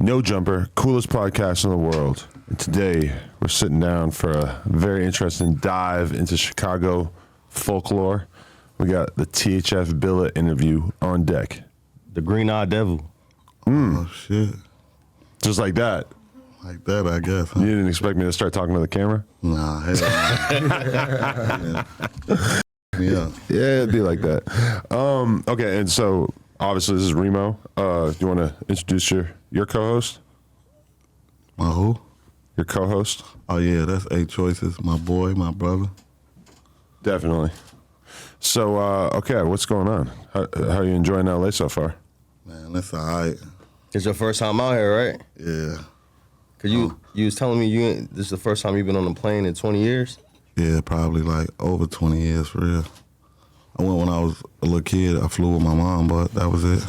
No Jumper, coolest podcast in the world. And today we're sitting down for a very interesting dive into Chicago folklore. We got the THF Billa interview on deck. The Green-Eyed Devil. Oh, shit. Just like that. Like that, I guess. Huh? You didn't expect me to start talking to the camera? Nah, hell no. Yeah. Yeah, it'd be like that. Okay, and so obviously this is Remo. Do you want to introduce your co-host? My who? Your co-host? Oh, yeah, that's A Choices. My boy, my brother. Definitely. So, okay, what's going on? How are you enjoying LA so far? Man, that's all right. It's your first time out here, right? Yeah. Cause you was telling me this is the first time you've been on a plane in 20 years? Yeah, probably like over 20 years for real. I went when I was a little kid. I flew with my mom, but that was it.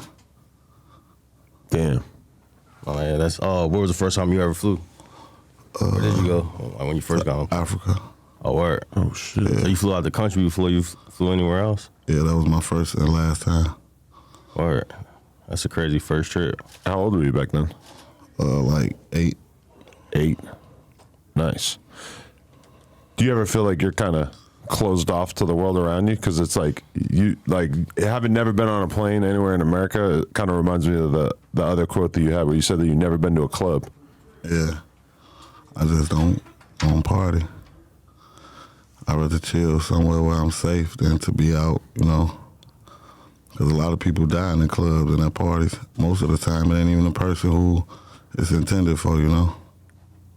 Damn. Oh yeah, that's where was the first time you ever flew? Where did you go? When you first got home? Africa. Oh, word. Oh, shit. So you flew out the country before you flew anywhere else? Yeah, that was my first and last time. Word. That's a crazy first trip. How old were you back then? Like 8. 8. Nice. Do you ever feel like you're kind of closed off to the world around you? Because it's like you having never been on a plane anywhere in America. It kind of reminds me of the other quote that you had where you said that you've never been to a club. Yeah. I just don't party. I'd rather chill somewhere where I'm safe than to be out, you know. Because a lot of people die in the clubs and at parties. Most of the time, it ain't even the person who it's intended for, you know.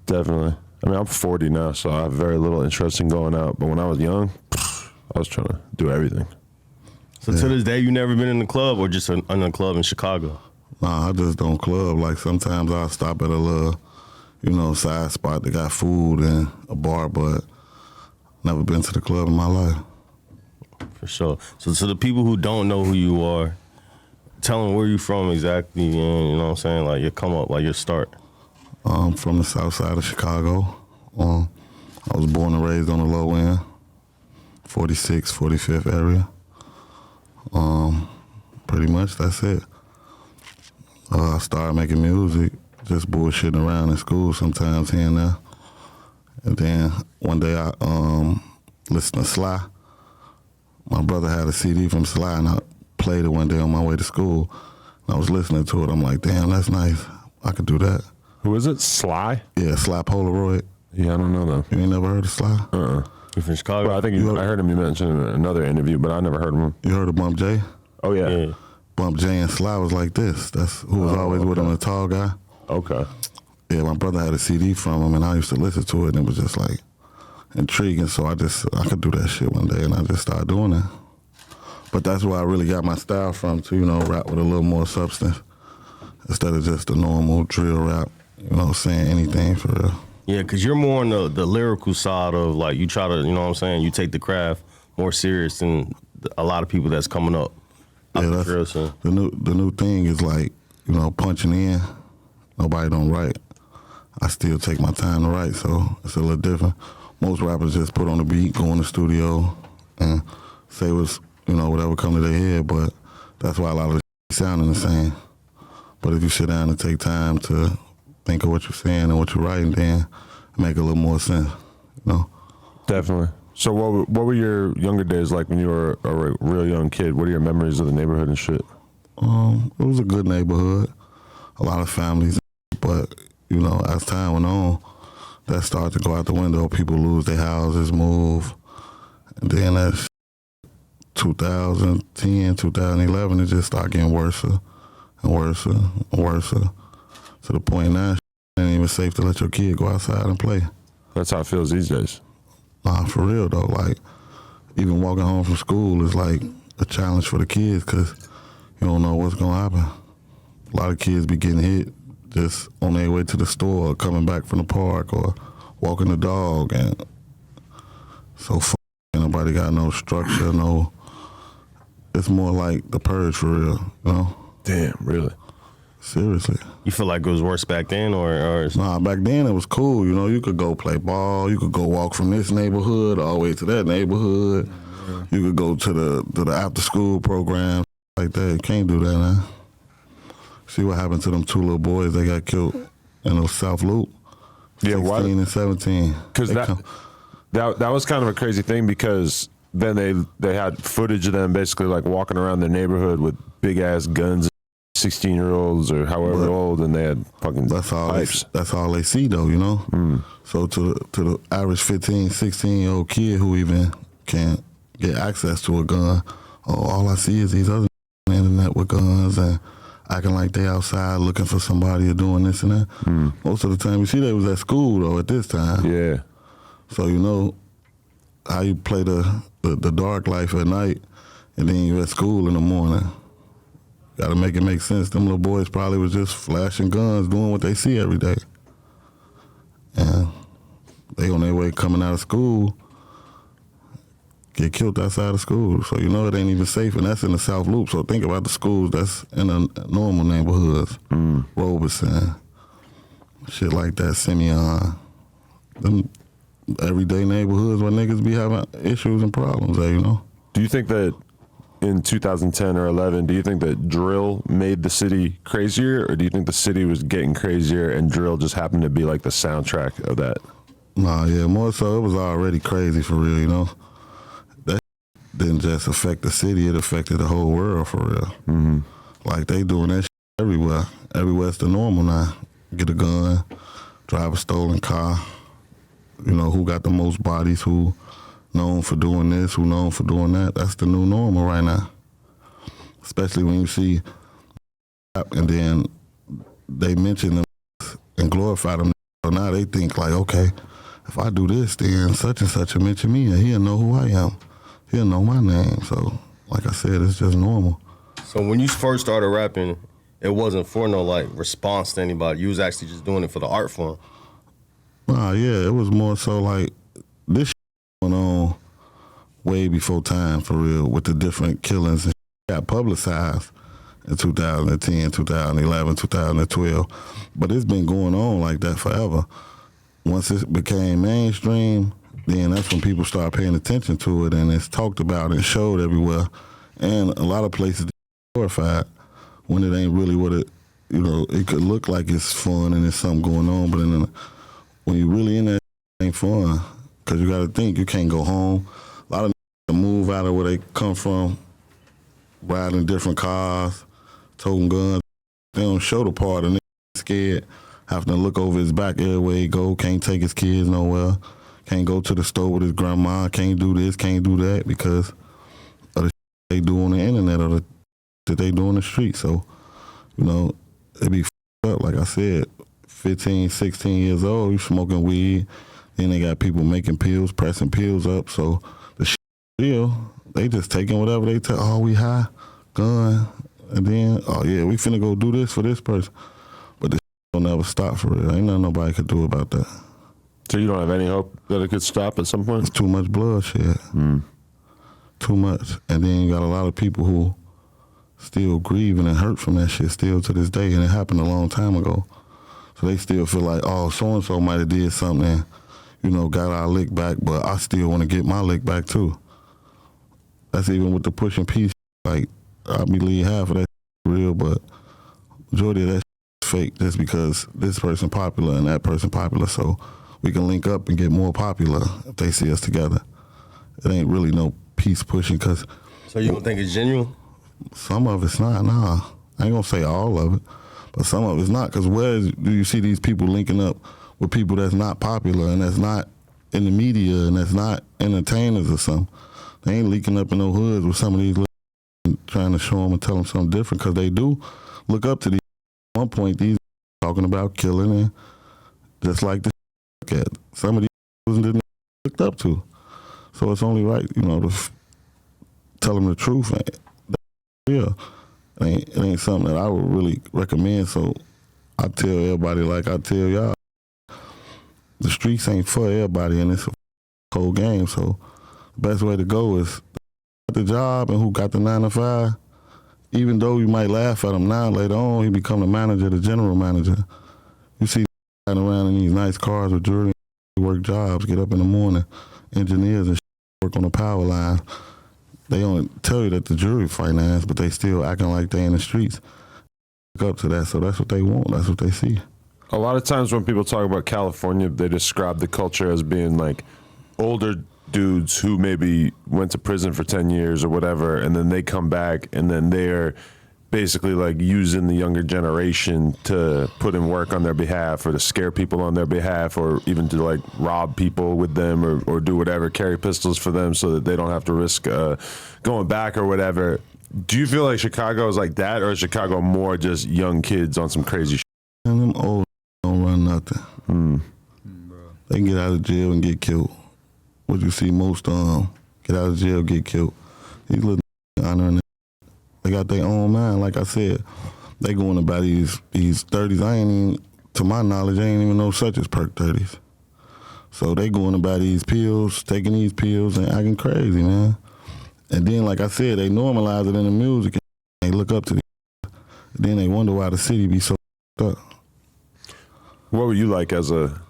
Definitely. I mean, I'm 40 now, so I have very little interest in going out. But when I was young, I was trying to do everything. So to this day, you never been in the club or just in a club in Chicago? Nah, I just don't club. Like, sometimes I'll stop at a little, you know, side spot that got food and a bar, but never been to the club in my life. For sure. So the people who don't know who you are, tell them where you from exactly, and you know what I'm saying, like your come up, like your start. From the south side of Chicago. I was born and raised on the low end, 46th, 45th area. Pretty much that's it. I started making music, just bullshitting around in school sometimes here and there. And then one day I listened to Sly. My brother had a CD from Sly, and I played it one day on my way to school. And I was listening to it. I'm like, damn, that's nice. I could do that. Who is it? Sly? Yeah, Sly Polaroid. Yeah, I don't know them. You ain't never heard of Sly? You from Chicago? Well, I think I heard him you mention in another interview, but I never heard of him. You heard of Bump J? Oh, yeah. Bump J and Sly was like this. That's who was always with him, the tall guy. Okay. Yeah, my brother had a CD from him, and I used to listen to it, and it was just like intriguing. So I could do that shit one day, and I just started doing it. But that's where I really got my style from, to, you know, rap with a little more substance instead of just the normal drill rap, you know, saying anything for real. Yeah, because you're more on the lyrical side of, like, you try to, you know what I'm saying, you take the craft more serious than a lot of people that's coming up. Yeah, that's the new thing is, like, you know, punching in. Nobody don't write. I still take my time to write, so it's a little different. Most rappers just put on the beat, go in the studio, and say what's, you know, whatever come to their head, but that's why a lot of the sounding the same. But if you sit down and take time to think of what you're saying and what you're writing, then it make a little more sense, you know? Definitely. So what were your younger days like when you were a real young kid? What are your memories of the neighborhood and shit? It was a good neighborhood, a lot of families, but, you know, as time went on, that started to go out the window. People lose their houses, move, and then that's 2010, 2011, it just started getting worse and worse and worse, to the point now it ain't even safe to let your kid go outside and play. That's how it feels these days. Nah, for real though, like, even walking home from school is like a challenge for the kids because you don't know what's gonna happen. A lot of kids be getting hit just on their way to the store, or coming back from the park, or walking the dog, and so nobody got no structure, no. It's more like the purge for real, you know? Damn, really? Seriously. You feel like it was worse back then, or Nah, back then it was cool. You know, you could go play ball. You could go walk from this neighborhood all the way to that neighborhood. You could go to the after school program like that. You can't do that now. See what happened to them 2 little boys that got killed in the South Loop. Yeah, 16 and 17. Because that was kind of a crazy thing because then they had footage of them basically like walking around their neighborhood with big ass guns, 16-year-olds or however old, and they had fucking pipes. That's all they see though, you know. So to the average 15, 16-year-old kid who even can't get access to a gun, all I see is these other on the internet with guns and acting like they outside looking for somebody or doing this and that. Most of the time you see they was at school though at this time. Yeah. So you know how you play the dark life at night and then you're at school in the morning. Got to make it make sense. Them little boys probably was just flashing guns, doing what they see every day. And they on their way coming out of school, get killed outside of school. So you know it ain't even safe, and that's in the South Loop. So think about the schools that's in the normal neighborhoods. Robeson, shit like that, Simeon. Them everyday neighborhoods where niggas be having issues and problems there, you know? Do you think that in 2010 or 11, do you think that drill made the city crazier, or do you think the city was getting crazier and drill just happened to be like the soundtrack of that? Nah, yeah, more so it was already crazy for real, you know? That didn't just affect the city, it affected the whole world for real. Like they doing that shit everywhere. Everywhere it's the normal now. Get a gun, drive a stolen car. You know, who got the most bodies, who known for doing this, who known for doing that. That's the new normal right now. Especially when you see, and then they mention them and glorify them. So now they think like, okay, if I do this, then such and such will mention me and he'll know who I am. He'll know my name. So, like I said, it's just normal. So when you first started rapping, it wasn't for no like response to anybody. You was actually just doing it for the art form. Nah, yeah, it was more so like this going on way before time for real with the different killings and got publicized in 2010, 2011, 2012. But it's been going on like that forever. Once it became mainstream, then that's when people start paying attention to it and it's talked about and showed everywhere. And a lot of places glorified when it ain't really what it, you know, it could look like it's fun and there's something going on, but when you really in that, it ain't fun. Because you got to think, you can't go home. A lot of move out of where they come from, riding different cars, toting guns. They don't show the part of niggas scared, having to look over his back everywhere he go, can't take his kids nowhere, can't go to the store with his grandma, can't do this, can't do that because of the they do on the internet or that they do on the street. So, you know, it be up, like I said, 15, 16 years old, you smoking weed. Then they got people making pills, pressing pills up. So the shit real, they just taking whatever they tell. Oh, we high, gun. And then, oh yeah, we finna go do this for this person. But the shit will never stop for real. Ain't nothing nobody could do about that. So you don't have any hope that it could stop at some point? It's too much bloodshed. Too much. And then you got a lot of people who still grieving and hurt from that shit still to this day. And it happened a long time ago. So they still feel like, oh, so-and-so might have did something and, you know, got our lick back, but I still want to get my lick back too. That's even with the pushing piece. Like, I believe half of that real, but majority of that fake just because this person popular and that person popular, so we can link up and get more popular if they see us together. It ain't really no peace pushing because... So you don't think it's genuine? Some of it's not, nah. I ain't gonna say all of it. But some of it's not, because where do you see these people linking up with people that's not popular and that's not in the media and that's not entertainers or something? They ain't leaking up in no hoods with some of these trying to show them and tell them something different, because they do look up to these. At one point, these talking about killing and just like the at some of these didn't looked up to. So it's only right, you know, to tell them the truth. Yeah. It ain't something that I would really recommend, so I tell everybody like I tell y'all, the streets ain't for everybody and it's a whole game, so the best way to go is the job and who got the 9 to 5, even though you might laugh at him now, later on he become the manager, the general manager. You see riding around in these nice cars with jewelry, work jobs, get up in the morning, engineers and work on the power line. They don't tell you that the jury finance, but they still acting like they in the streets. up to that. So that's what they want. That's what they see. A lot of times when people talk about California, they describe the culture as being like older dudes who maybe went to prison for 10 years or whatever, and then they come back and then they're basically like using the younger generation to put in work on their behalf or to scare people on their behalf or even to like rob people with them or do whatever, carry pistols for them so that they don't have to risk going back or whatever. Do you feel like Chicago is like that, or is Chicago more just young kids on some crazy shit? And them old don't run nothing. They can get out of jail and get killed. What you see most get out of jail, get killed. These little honoring. They got their own mind. Like I said, they going about these 30s. I ain't even, to my knowledge, I ain't even know such as perk 30s. So they going about these pills, taking these pills and acting crazy, man. And then, like I said, they normalize it in the music. And they look up to them. Then they wonder why the city be so up. What were you like as a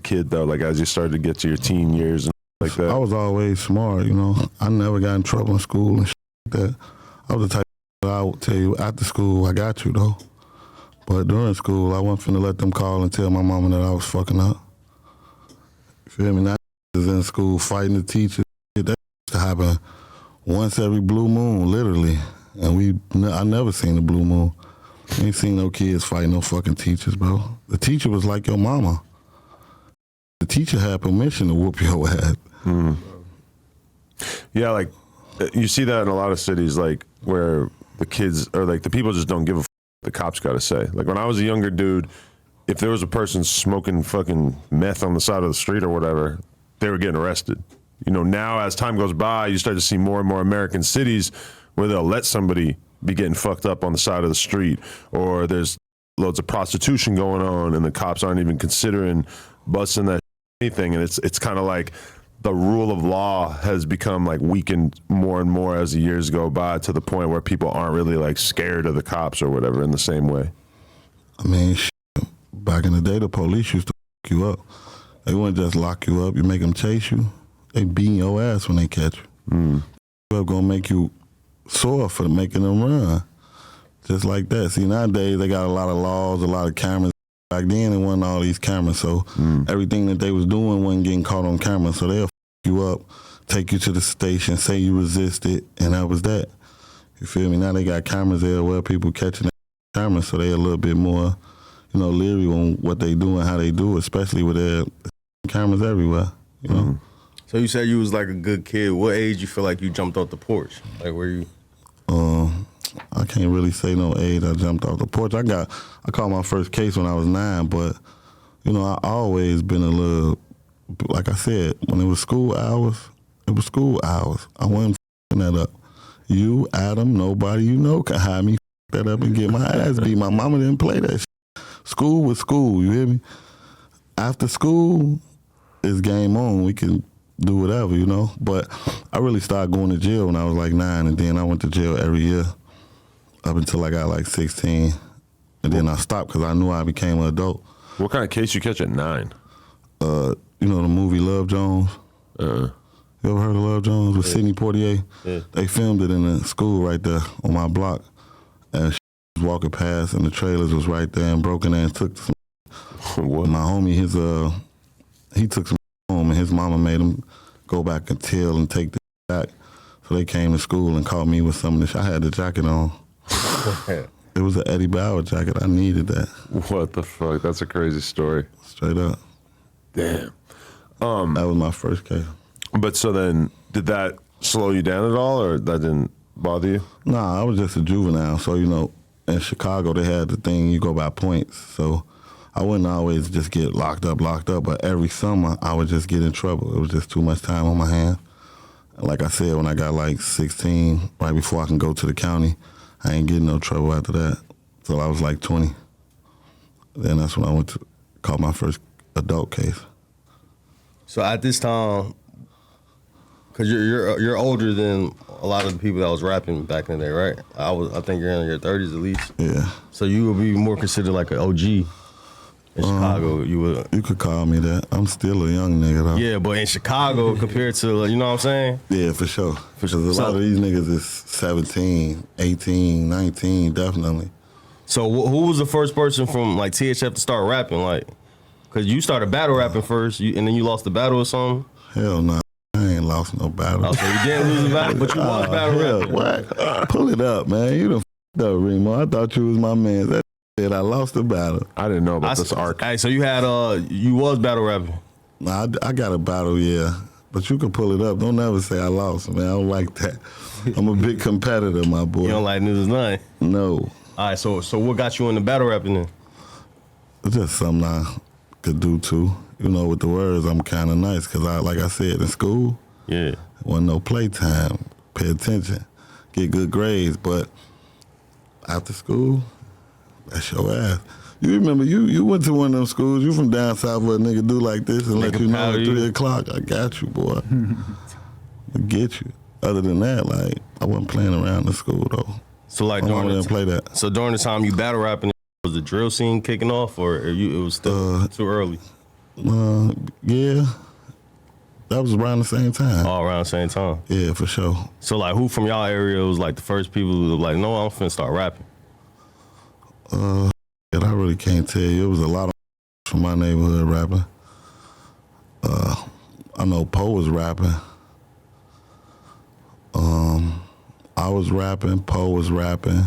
kid though? Like as you started to get to your teen years and like that? I was always smart, you know. I never got in trouble in school and shit like that. I was the type I would tell you after school, I got you though. But during school, I wasn't finna let them call and tell my mama that I was fucking up. You feel me? Now is in school fighting the teachers. That used to happen once every blue moon, literally. And I never seen a blue moon. Ain't seen no kids fighting no fucking teachers, bro. The teacher was like your mama. The teacher had permission to whoop your ass. Yeah, like you see that in a lot of cities, like where the kids or like the people just don't give a the cops got to say. Like when I was a younger dude, if there was a person smoking fucking meth on the side of the street or whatever, they were getting arrested. You know, now as time goes by, you start to see more and more American cities where they'll let somebody be getting fucked up on the side of the street, or there's loads of prostitution going on and the cops aren't even considering busting that anything. And it's kind of like the rule of law has become like weakened more and more as the years go by to the point where people aren't really like scared of the cops or whatever in the same way. I mean, back in the day, the police used to lock you up. They wouldn't just lock you up. You make them chase you. They beating your ass when they catch you. They're going to make you sore for making them run. Just like that. See, nowadays, they got a lot of laws, a lot of cameras. Back then, it wasn't all these cameras, so everything that they was doing wasn't getting caught on camera. So they'll you up, take you to the station, say you resisted, and that was that. You feel me? Now they got cameras there where people catching the cameras, so they a little bit more, you know, leery on what they do and how they do it, especially with their cameras everywhere, you know? So you said you was like a good kid. What age you feel like you jumped off the porch? Like where you? I can't really say no age I jumped off the porch. I caught my first case when I was 9, but, you know, I always been a little, like I said, when it was school hours, it was school hours. I wasn't f***ing that up. You, Adam, nobody you know can have me f*** that up and get my ass beat. My mama didn't play that shit. School was school, you hear me? After school, it's game on. We can do whatever, you know? But I really started going to jail when I was like 9, and then I went to jail every year up until I got like 16. And then I stopped because I knew I became an adult. What kind of case you catch at 9? You know the movie Love Jones? You ever heard of Love Jones with Sidney Poitier? Yeah. They filmed it in the school right there on my block. And she was walking past and the trailers was right there and broken in and took some. What? My homie, he took some home and his mama made him go back and tell and take the back. So they came to school and caught me with some of the I had the jacket on. It was an Eddie Bauer jacket. I needed that. What the fuck? That's a crazy story. Straight up. Damn. That was my first case. But so then, did that slow you down at all, or that didn't bother you? Nah, I was just a juvenile. So, you know, in Chicago, they had the thing, you go by points. So I wouldn't always just get locked up. But every summer, I would just get in trouble. It was just too much time on my hands. Like I said, when I got like 16, right before I can go to the county, I ain't getting no trouble after that. Till I was like 20. Then that's when I went to call my first adult case. So at this time, because you're older than a lot of the people that was rapping back in the day, right? I think you're in your 30s at least. Yeah. So you would be more considered like an OG in Chicago. You could call me that. I'm still a young nigga though. Yeah, but in Chicago compared to, you know what I'm saying? Yeah, for sure. Because a lot of these niggas is 17, 18, 19, definitely. So who was the first person from like THF to start rapping? Like, cause you started battle rapping first, and then you lost the battle or something. Hell no, I ain't lost no battle. Oh, so you didn't lose the battle, but you lost battle rapping. What? Pull it up, man. You done f***ed up, Remo. I thought you was my man. That said I lost the battle. I didn't know about this arc. Hey, so you had you was battle rapping. Nah, I got a battle, yeah. But you can pull it up. Don't ever say I lost, man. I don't like that. I'm a big competitor, my boy. You don't like news nothing? No. All right, so what got you into battle rapping then? It's just something I could do too. You know, with the words, I'm kind of nice because like I said, in school, wasn't no playtime. Pay attention, get good grades. But after school, that's your ass. You remember, you went to one of them schools, you from down south where a nigga do like this and let you know at 3 o'clock, I got you, boy. I get you. Other than that, like, I wasn't playing around in school, though. So like during the time you battle rapping, was the drill scene kicking off, or it was still too early? Yeah, that was around the same time. All around the same time. Yeah, for sure. So like, who from y'all area was like the first people who were like, no, I'm finna start rapping? I really can't tell you. It was a lot of from my neighborhood rapping. I know Poe was rapping. I was rapping, Poe was rapping,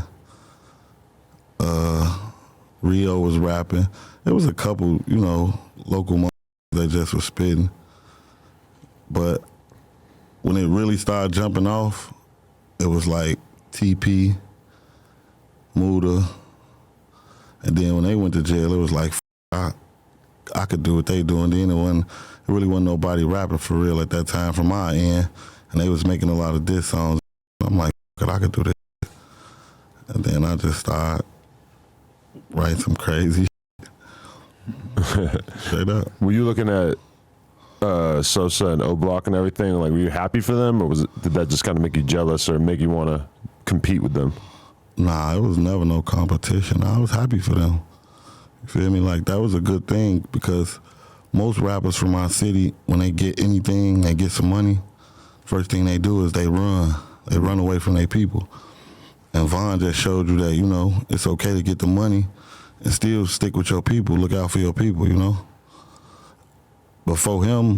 Rio was rapping. There was a couple, you know, local that just was spitting. But when it really started jumping off, it was like TP, Muda, and then when they went to jail, it was like, I could do what they doing. Then it really wasn't nobody rapping for real at that time from my end, and they was making a lot of diss songs. I'm like, I could do this. And then I just started writing some crazy straight up. Were you looking at Sosa and O-Block and everything? Like, were you happy for them, or did that just kind of make you jealous or make you want to compete with them? Nah, it was never no competition. I was happy for them. You feel me? Like, that was a good thing because most rappers from our city, when they get anything, they get some money, first thing they do is they run. They run away from their people. And Von just showed you that, you know, it's okay to get the money and still stick with your people. Look out for your people, you know? Before him,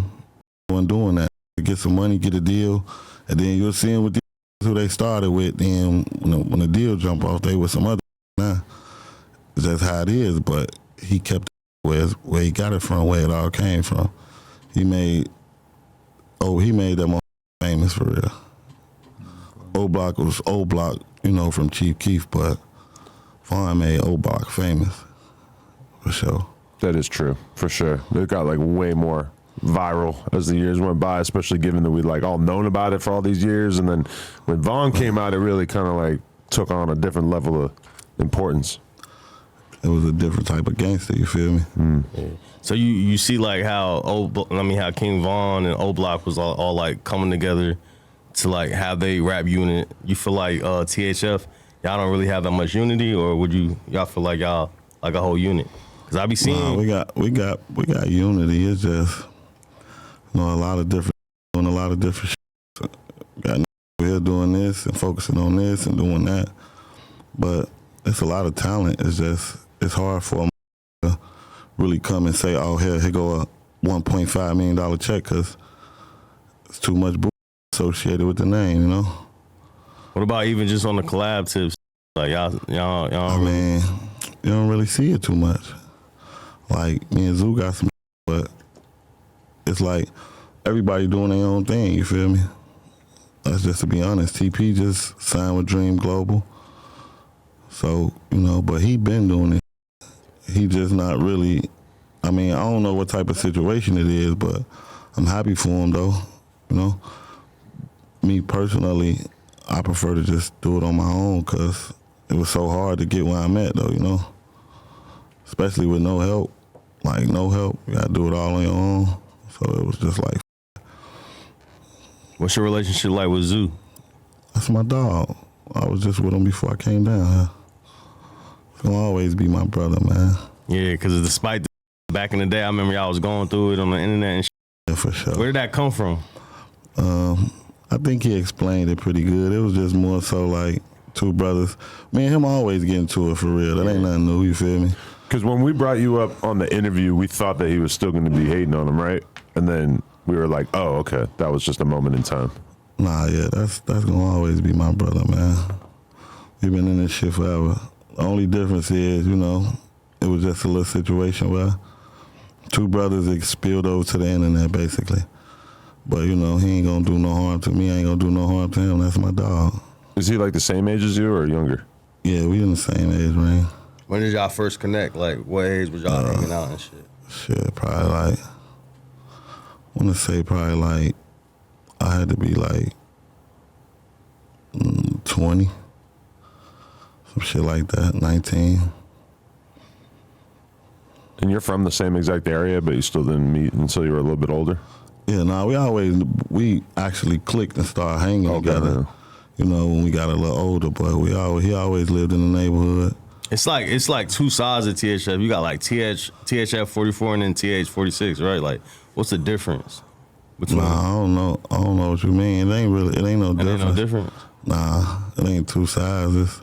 he wasn't doing that. Get some money, get a deal, and then you'll see him with who they started with. Then when the deal jump off, they with some other. Nah, that's how it is. But he kept it where he got it from, where it all came from. He made them famous for real. O-Block was O-Block, you know, from Chief Keef, but Vaughn made O-Block famous, for sure. That is true, for sure. It got like way more viral as the years went by, especially given that we like all known about it for all these years. And then when Vaughn came out, it really kind of like took on a different level of importance. It was a different type of gangster, you feel me? Yeah. So you see like how how King Von and O-Block was all like coming together to like have they rap unit. You feel like THF, y'all don't really have that much unity, or would y'all feel like y'all like a whole unit? Cause I be seeing we got unity. It's just, you know, a lot of different shit. Got here doing this and focusing on this and doing that, but it's a lot of talent. It's just it's hard for them to really come and say, oh, here go a $1.5 million check, because it's too much associated with the name, you know. What about even just on the collab tips? Like y'all. I mean, you don't really see it too much. Like me and Zoo got some, but it's like everybody doing their own thing. You feel me? That's just to be honest. TP just signed with Dream Global, so you know. But he been doing it. He just not really. I mean, I don't know what type of situation it is, but I'm happy for him though. You know. Me personally, I prefer to just do it on my own because it was so hard to get where I'm at, though, you know? Especially with no help. Like, no help. You got to do it all on your own. So it was just like... What's your relationship like with Zoo? That's my dog. I was just with him before I came down here. He'll always be my brother, man. Yeah, because despite back in the day, I remember y'all was going through it on the internet and shit. Yeah, for sure. Where did that come from? I think he explained it pretty good. It was just more so like two brothers. Me and him always get into it for real. That ain't nothing new, you feel me? Because when we brought you up on the interview, we thought that he was still going to be hating on him, right? And then we were like, oh, okay, that was just a moment in time. Nah, yeah, that's gonna always be my brother, man. We've been in this shit forever. The only difference is, you know, it was just a little situation where two brothers spilled over to the internet, basically. But, you know, he ain't gonna do no harm to me. I ain't gonna do no harm to him. That's my dog. Is he like the same age as you or younger? Yeah, we in the same age range. When did y'all first connect? Like, what age was y'all hanging out and shit? Shit, probably like, I want to say probably like, I had to be like 20. Some shit like that, 19. And you're from the same exact area, but you still didn't meet until you were a little bit older? Yeah, nah, we actually clicked and started hanging together. You know, when we got a little older, but he always lived in the neighborhood. It's like two sides of THF. You got like THF 44 and then TH 46, right? Like, what's the difference between? Nah, I don't know what you mean. It ain't no difference. Ain't no difference. Nah, it ain't two sides.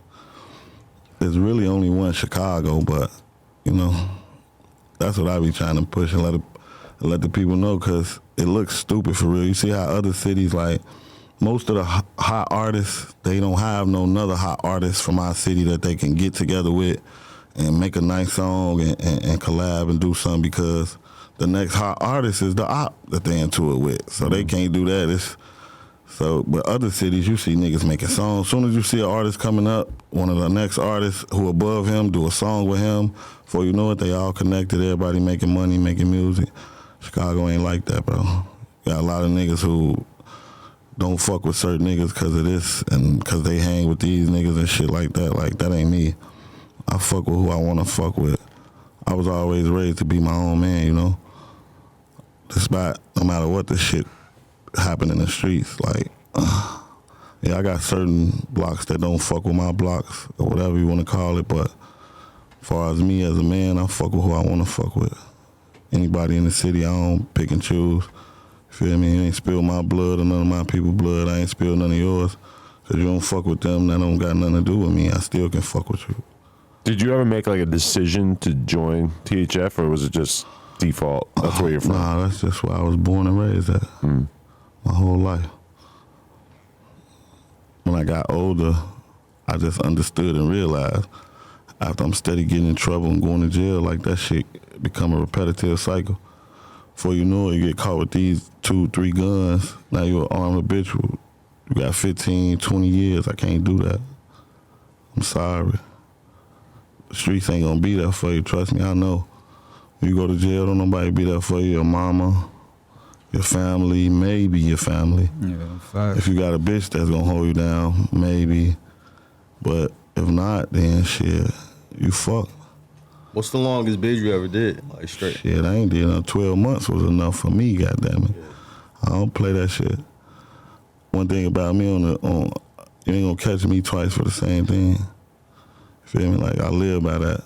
It's really only one Chicago, but you know, that's what I be trying to push and let the people know, because it looks stupid for real. You see how other cities, like most of the hot artists, they don't have no another hot artist from our city that they can get together with and make a nice song and collab and do something, because the next hot artist is the op that they into it with. So they can't do that. But other cities, you see niggas making songs. As soon as you see an artist coming up, one of the next artists who above him do a song with him. Before you know it, they all connected. Everybody making money, making music. Chicago ain't like that, bro. Got a lot of niggas who don't fuck with certain niggas because of this and because they hang with these niggas and shit like that. Like, that ain't me. I fuck with who I want to fuck with. I was always raised to be my own man, you know? Despite, no matter what the shit happen in the streets, like, yeah, I got certain blocks that don't fuck with my blocks or whatever you want to call it, but as far as me as a man, I fuck with who I want to fuck with. Anybody in the city, I don't pick and choose. Feel me? You ain't spilled my blood or none of my people's blood. I ain't spilled none of yours. Because you don't fuck with them, that don't got nothing to do with me. I still can fuck with you. Did you ever make like a decision to join THF, or was it just default? That's where you're from? Nah, that's just where I was born and raised at. My whole life. When I got older, I just understood and realized after I'm steady getting in trouble and going to jail, like that shit become a repetitive cycle. Before you know it, you get caught with these 2-3 guns. Now you're an armed habitual. You got 15, 20 years. I can't do that. I'm sorry. The streets ain't gonna be there for you. Trust me, I know. When you go to jail, don't nobody be there for you. Your mama, your family, maybe your family. Yeah, fact. If you got a bitch that's gonna hold you down, maybe. But if not, then shit, you fuck. What's the longest bid you ever did? Like, straight? Shit, I ain't did no 12 months was enough for me, goddammit. Yeah. I don't play that shit. One thing about me you ain't gonna catch me twice for the same thing. Feel me? Like, I live by that.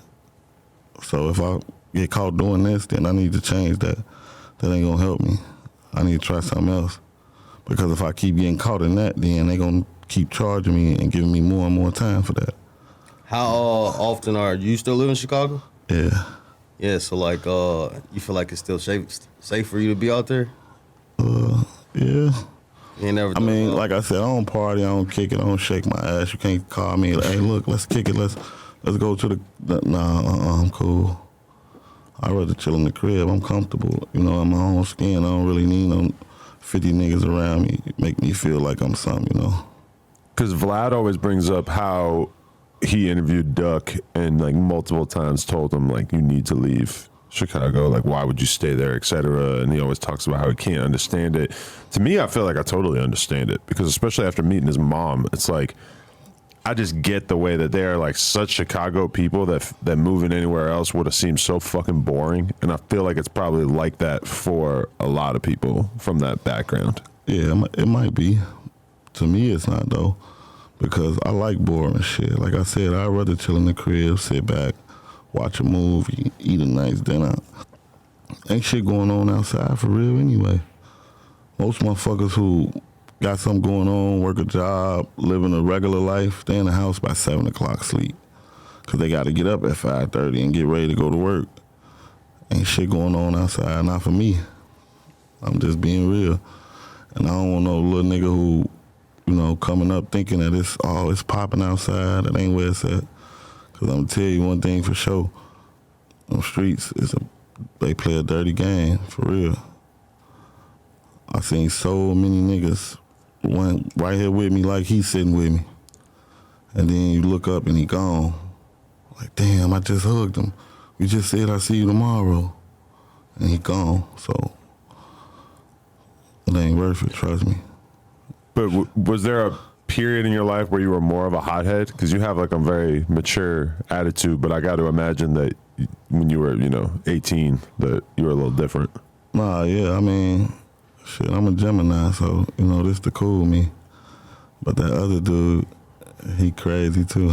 So if I get caught doing this, then I need to change that. That ain't gonna help me. I need to try something else. Because if I keep getting caught in that, then they gonna keep charging me and giving me more and more time for that. How often you still live in Chicago? Yeah. Yeah, so like, you feel like it's still safe for you to be out there? Yeah. You ain't never. I mean, like I said, I don't party, I don't kick it, I don't shake my ass. You can't call me, like, hey, look, let's kick it, let's go to I'm cool. I'd rather chill in the crib. I'm comfortable. You know, I'm my own skin. I don't really need no 50 niggas around me. Make me feel like I'm something, you know. Because Vlad always brings up how he interviewed Duck and like multiple times told him like, you need to leave Chicago. Like, why would you stay there, etc. And he always talks about how he can't understand it. To me, I feel like I totally understand it, because especially after meeting his mom, it's like, I just get the way that they are like such Chicago people that moving anywhere else would have seemed so fucking boring. And I feel like it's probably like that for a lot of people from that background. Yeah, it might be. To me, it's not, though, because I like boring shit. Like I said, I'd rather chill in the crib, sit back, watch a movie, eat a nice dinner. Ain't shit going on outside for real anyway. Most motherfuckers who got something going on, work a job, living a regular life, stay in the house by 7 o'clock, sleep. Because they got to get up at 5:30 and get ready to go to work. Ain't shit going on outside, not for me. I'm just being real. And I don't want no little nigga who, you know, coming up thinking that it's popping outside. That ain't where it's at. Because I'm going to tell you one thing for sure. On the streets, they play a dirty game, for real. I seen so many niggas, one right here with me like he's sitting with me. And then you look up and he gone. Like, damn, I just hugged him. You just said I'll see you tomorrow. And he gone, so it ain't worth it, trust me. But was there a period in your life where you were more of a hothead? Because you have like a very mature attitude, but I got to imagine that when you were, 18, that you were a little different. Nah, yeah, I mean, shit, I'm a Gemini, so, this the cool me. But that other dude, he crazy too.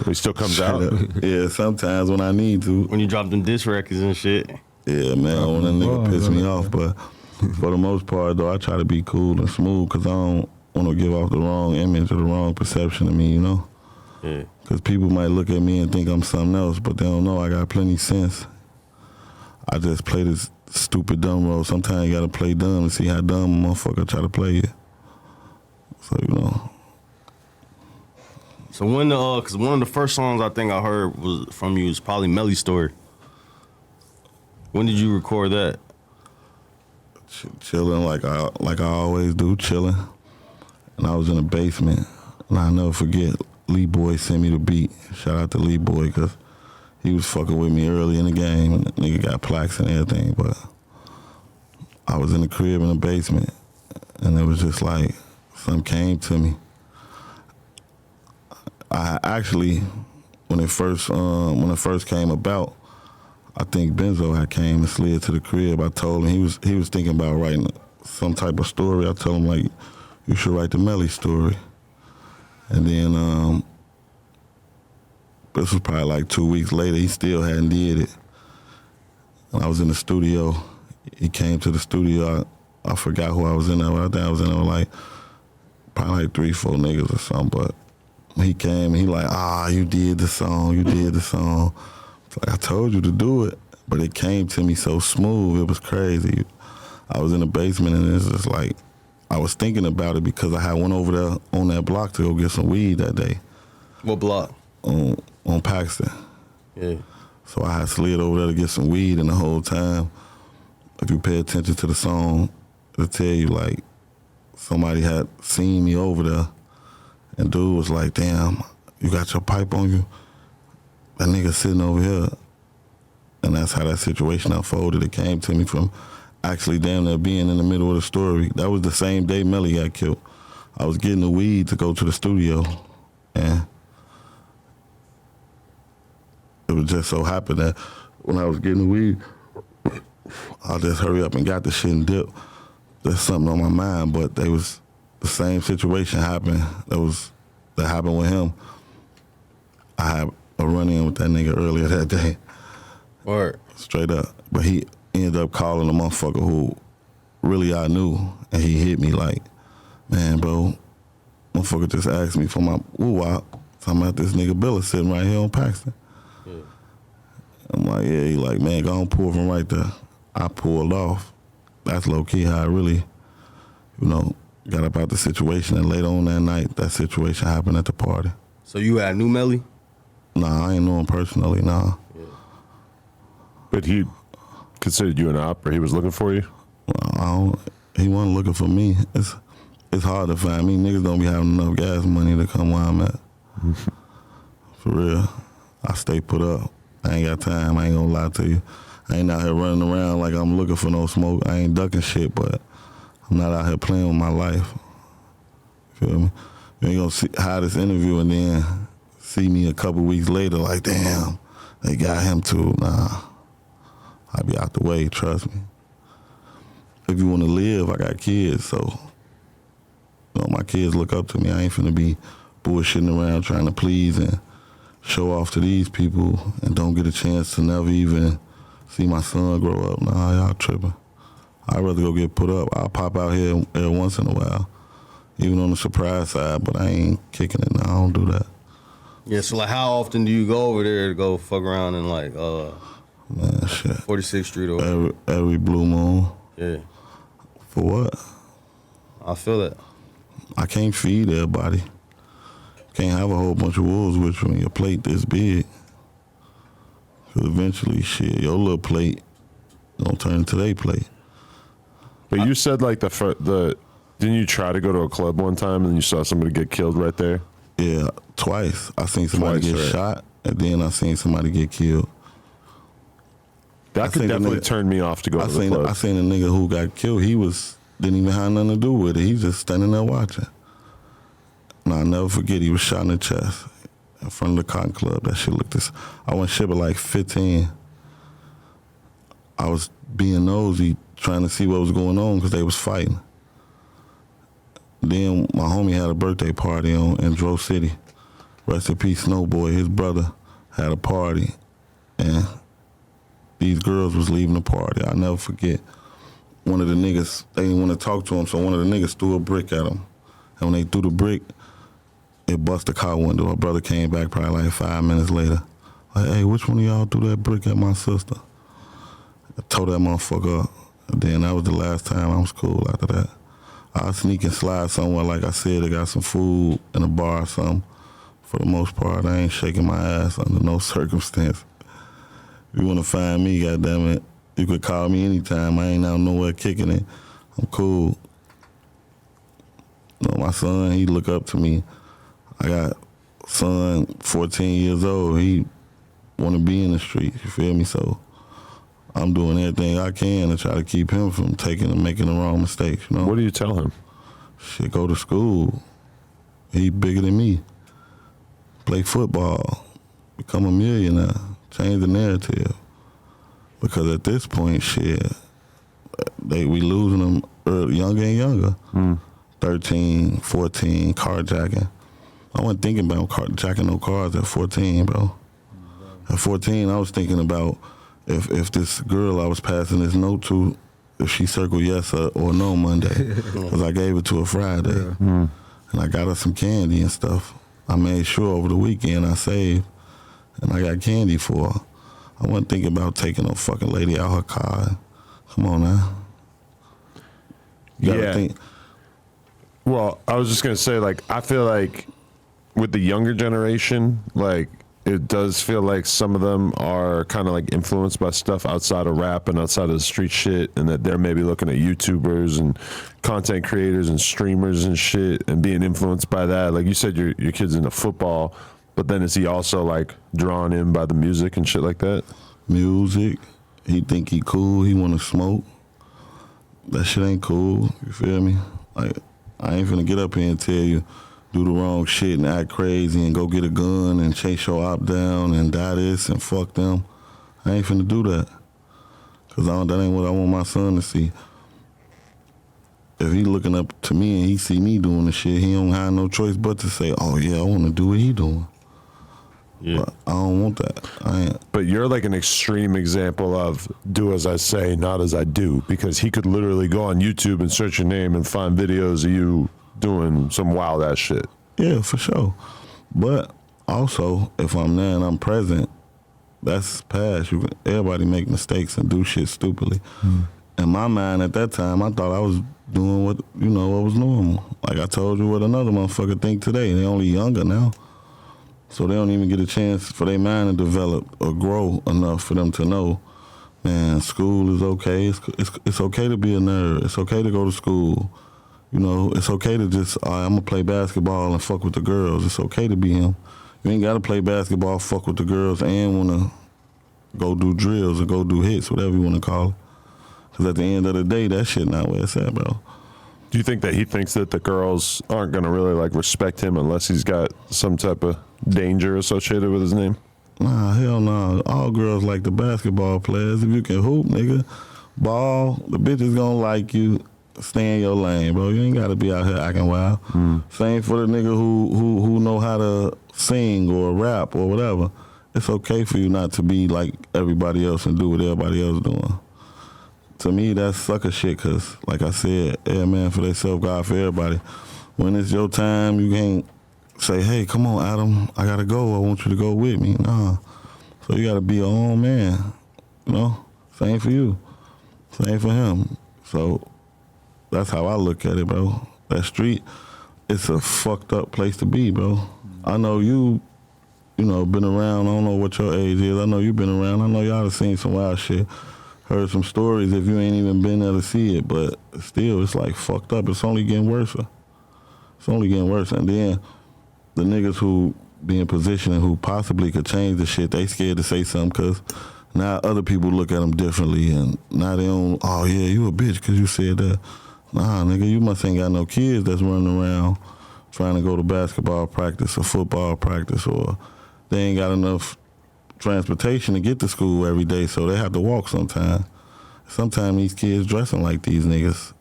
He still comes out? Yeah, sometimes when I need to. When you drop them diss records and shit. Yeah, man, when a nigga piss me off. But for the most part, though, I try to be cool and smooth because I don't want to give off the wrong image or the wrong perception of me, Yeah. Because people might look at me and think I'm something else, but they don't know I got plenty sense. I just play this stupid dumb role. Sometimes you got to play dumb and see how dumb a motherfucker try to play it. So, So because one of the first songs I think I heard was from you was probably Melly Story. When did you record that? Chilling like I always do, chilling. And I was in the basement, and I'll never forget, Lee Boy sent me the beat. Shout out to Lee Boy, because he was fucking with me early in the game, and the nigga got plaques and everything, but I was in the crib in the basement, and it was just like, something came to me. I actually, when it first came about, I think Benzo had came and slid to the crib. I told him he was thinking about writing some type of story. I told him like, you should write the Melly story. And then this was probably like 2 weeks later. He still hadn't did it. And I was in the studio. He came to the studio. I forgot who I was in there. I think I was in there with like probably like 3-4 niggas or something. But he came and he like, you did the song. It's like, I told you to do it. But it came to me so smooth. It was crazy. I was in the basement and it's just like, I was thinking about it because I had went over there on that block to go get some weed that day. What block? On Paxton. Yeah. So I had slid over there to get some weed, and the whole time, if you pay attention to the song, it'll tell you like somebody had seen me over there, and dude was like, damn, you got your pipe on you? That nigga sitting over here. And that's how that situation unfolded. It came to me from actually damn near being in the middle of the story. That was the same day Melly got killed. I was getting the weed to go to the studio, and it was just so happened that when I was getting the weed, I just hurry up and got the shit and dip. There's something on my mind, but they was the same situation happened. That happened with him. I had a run-in with that nigga earlier that day. Word. Straight up. But he ended up calling a motherfucker who really I knew, and he hit me like, man, bro, motherfucker just asked me for my woo-wop, talking about this nigga Billa sitting right here on Paxton. Yeah. I'm like, yeah, he like, man, go on, pull from right there. I pulled off. That's low-key how I really, got up out the situation, and later on that night, that situation happened at the party. So you had knew Melly? Nah, I ain't know him personally, nah. Yeah. But he considered you an op, or he was looking for you? He wasn't looking for me. It's hard to find me. Niggas don't be having enough gas money to come where I'm at. For real. I stay put up. I ain't got time. I ain't gonna lie to you. I ain't out here running around like I'm looking for no smoke. I ain't ducking shit, but I'm not out here playing with my life. Feel me? You ain't gonna hide this interview and then see me a couple weeks later like, damn, they got him too. Nah. I be out the way, trust me. If you want to live, I got kids, so my kids look up to me. I ain't finna be bullshitting around trying to please and show off to these people and don't get a chance to never even see my son grow up. Nah, y'all tripping. I'd rather go get put up. I'll pop out here every once in a while. even on the surprise side, but I ain't kicking it. No, I don't do that. Yeah, so like how often do you go over there to go fuck around in like Man, shit. 46th Street or whatever? Every blue moon. Yeah. For what? I feel that. I can't feed everybody. Can't have a whole bunch of wolves with you on your plate this big. Cause eventually, shit, your little plate gonna turn into their plate. But you said like didn't you try to go to a club one time and you saw somebody get killed right there? Yeah, twice. I seen somebody get shot, and then I seen somebody get killed. That could definitely turn me off to go to the club. I seen a nigga who got killed. Didn't even have nothing to do with it. He just standing there watching. And I'll never forget, he was shot in the chest in front of the Cotton Club. That shit looked this. I went ship at like 15. I was being nosy, trying to see what was going on because they was fighting. Then my homie had a birthday party in Dro City. Rest in peace, Snowboy. His brother had a party, and these girls was leaving the party. I'll never forget. One of the niggas, they didn't want to talk to him, so one of the niggas threw a brick at him. And when they threw the brick, it bust the car window. My brother came back probably like 5 minutes later. Like, hey, which one of y'all threw that brick at my sister? I told that motherfucker up. And then that was the last time I was cool after that. I'll sneak and slide somewhere, like I said, I got some food in a bar or something. For the most part, I ain't shaking my ass under no circumstance. If you want to find me, goddammit, you could call me anytime. I ain't out nowhere kicking it. I'm cool. You know, my son, he look up to me. I got a son, 14 years old. He want to be in the streets, you feel me? So I'm doing everything I can to try to keep him from taking and making the wrong mistakes, you know? What do you tell him? Shit, go to school. He bigger than me. Play football. Become a millionaire. Change the narrative. Because at this point, shit, we losing them early, younger and younger. 13, 14, carjacking. I wasn't thinking about carjacking no cars at 14, bro. At 14, I was thinking about if this girl I was passing this note to, if she circled yes or no Monday, because I gave it to her Friday. And I got her some candy and stuff. I made sure over the weekend I saved, and I got candy for her. I wasn't thinking about taking no fucking lady out her car. Come on now. You gotta think. Well, I was just going to say, like, I feel like with the younger generation, like, it does feel like some of them are kind of like influenced by stuff outside of rap and outside of the street shit, and that they're maybe looking at YouTubers and content creators and streamers and shit and being influenced by that. Like you said, your kid's into football, but then is he also like drawn in by the music and shit like that? Music. He think he cool. He want to smoke. That shit ain't cool. You feel me? Like, I ain't finna get up here and tell you do the wrong shit and act crazy and go get a gun and chase your op down and die this and fuck them. I ain't finna do that. Cause that ain't what I want my son to see. If he looking up to me and he see me doing the shit, he don't have no choice but to say, oh yeah, I wanna do what he doing. Yeah. But I don't want that. But you're like an extreme example of do as I say, not as I do, because he could literally go on YouTube and search your name and find videos of you doing some wild ass shit. Yeah, for sure. But also, if I'm there and I'm present, that's past. Everybody make mistakes and do shit stupidly. In my mind at that time, I thought I was doing what was normal. Like I told you what another motherfucker think today. They only younger now. So they don't even get a chance for their mind to develop or grow enough for them to know, man, school is okay. It's okay to be a nerd. It's okay to go to school. You know, it's okay to just, I'm going to play basketball and fuck with the girls. It's okay to be him. You ain't got to play basketball, fuck with the girls, and want to go do drills or go do hits, whatever you want to call it. Because at the end of the day, that shit not where it's at, bro. Do you think that he thinks that the girls aren't going to really, like, respect him unless he's got some type of danger associated with his name? Nah, hell no. All girls like the basketball players. If you can hoop, nigga, ball, the bitches gonna like you. Stay in your lane, bro. You ain't gotta be out here acting wild. Same for the nigga who know how to sing or rap or whatever. It's okay for you not to be like everybody else and do what everybody else doing. To me, that's sucker shit, because, like I said, every man for themselves, God for everybody. when it's your time, you can't say, hey, come on, Adam, I gotta go. I want you to go with me. Nah. So you gotta be your own man. You know? Same for you. Same for him. So that's how I look at it, bro. That street, it's a fucked up place to be, bro. I know you know, been around. I don't know what your age is. I know you've been around. I know y'all have seen some wild shit. Heard some stories if you ain't even been there to see it. But still, it's like fucked up. It's only getting worse. It's only getting worse. And then the niggas who be in position and who possibly could change the shit, they scared to say something because now other people look at them differently. And now they don't, oh yeah, you a bitch because you said that. Nah, nigga, you must ain't got no kids that's running around trying to go to basketball practice or football practice, or they ain't got enough transportation to get to school every day, so they have to walk sometime. Sometimes these kids dressing like these niggas.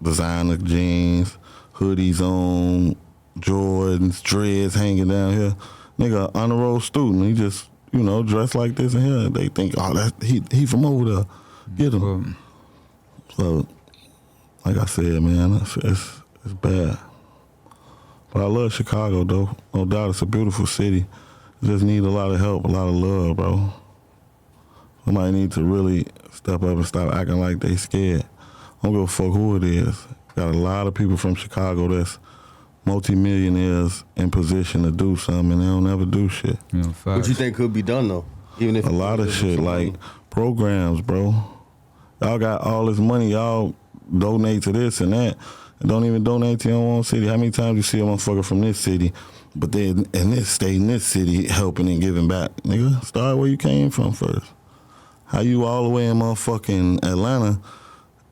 Designer jeans, hoodies on, Jordans, dreads hanging down here. Nigga, honor roll student, he just, you know, dressed like this in here. They think, oh, that's he from over there. Get him. So, like I said, man, it's bad. But I love Chicago, though. No doubt, it's a beautiful city. It just need a lot of help, a lot of love, bro. Somebody need to really step up and stop acting like they scared. I don't give a fuck who it is. Got a lot of people from Chicago that's multi-millionaires in position to do something, and they don't ever do shit. Yeah, what you think could be done, though? Even if a lot of shit, like programs, bro. Y'all got all this money, y'all donate to this and that, and don't even donate to your own city. How many times you see a motherfucker from this city, but they in this state, in this city, helping and giving back? Nigga, start where you came from first. How you all the way in motherfucking Atlanta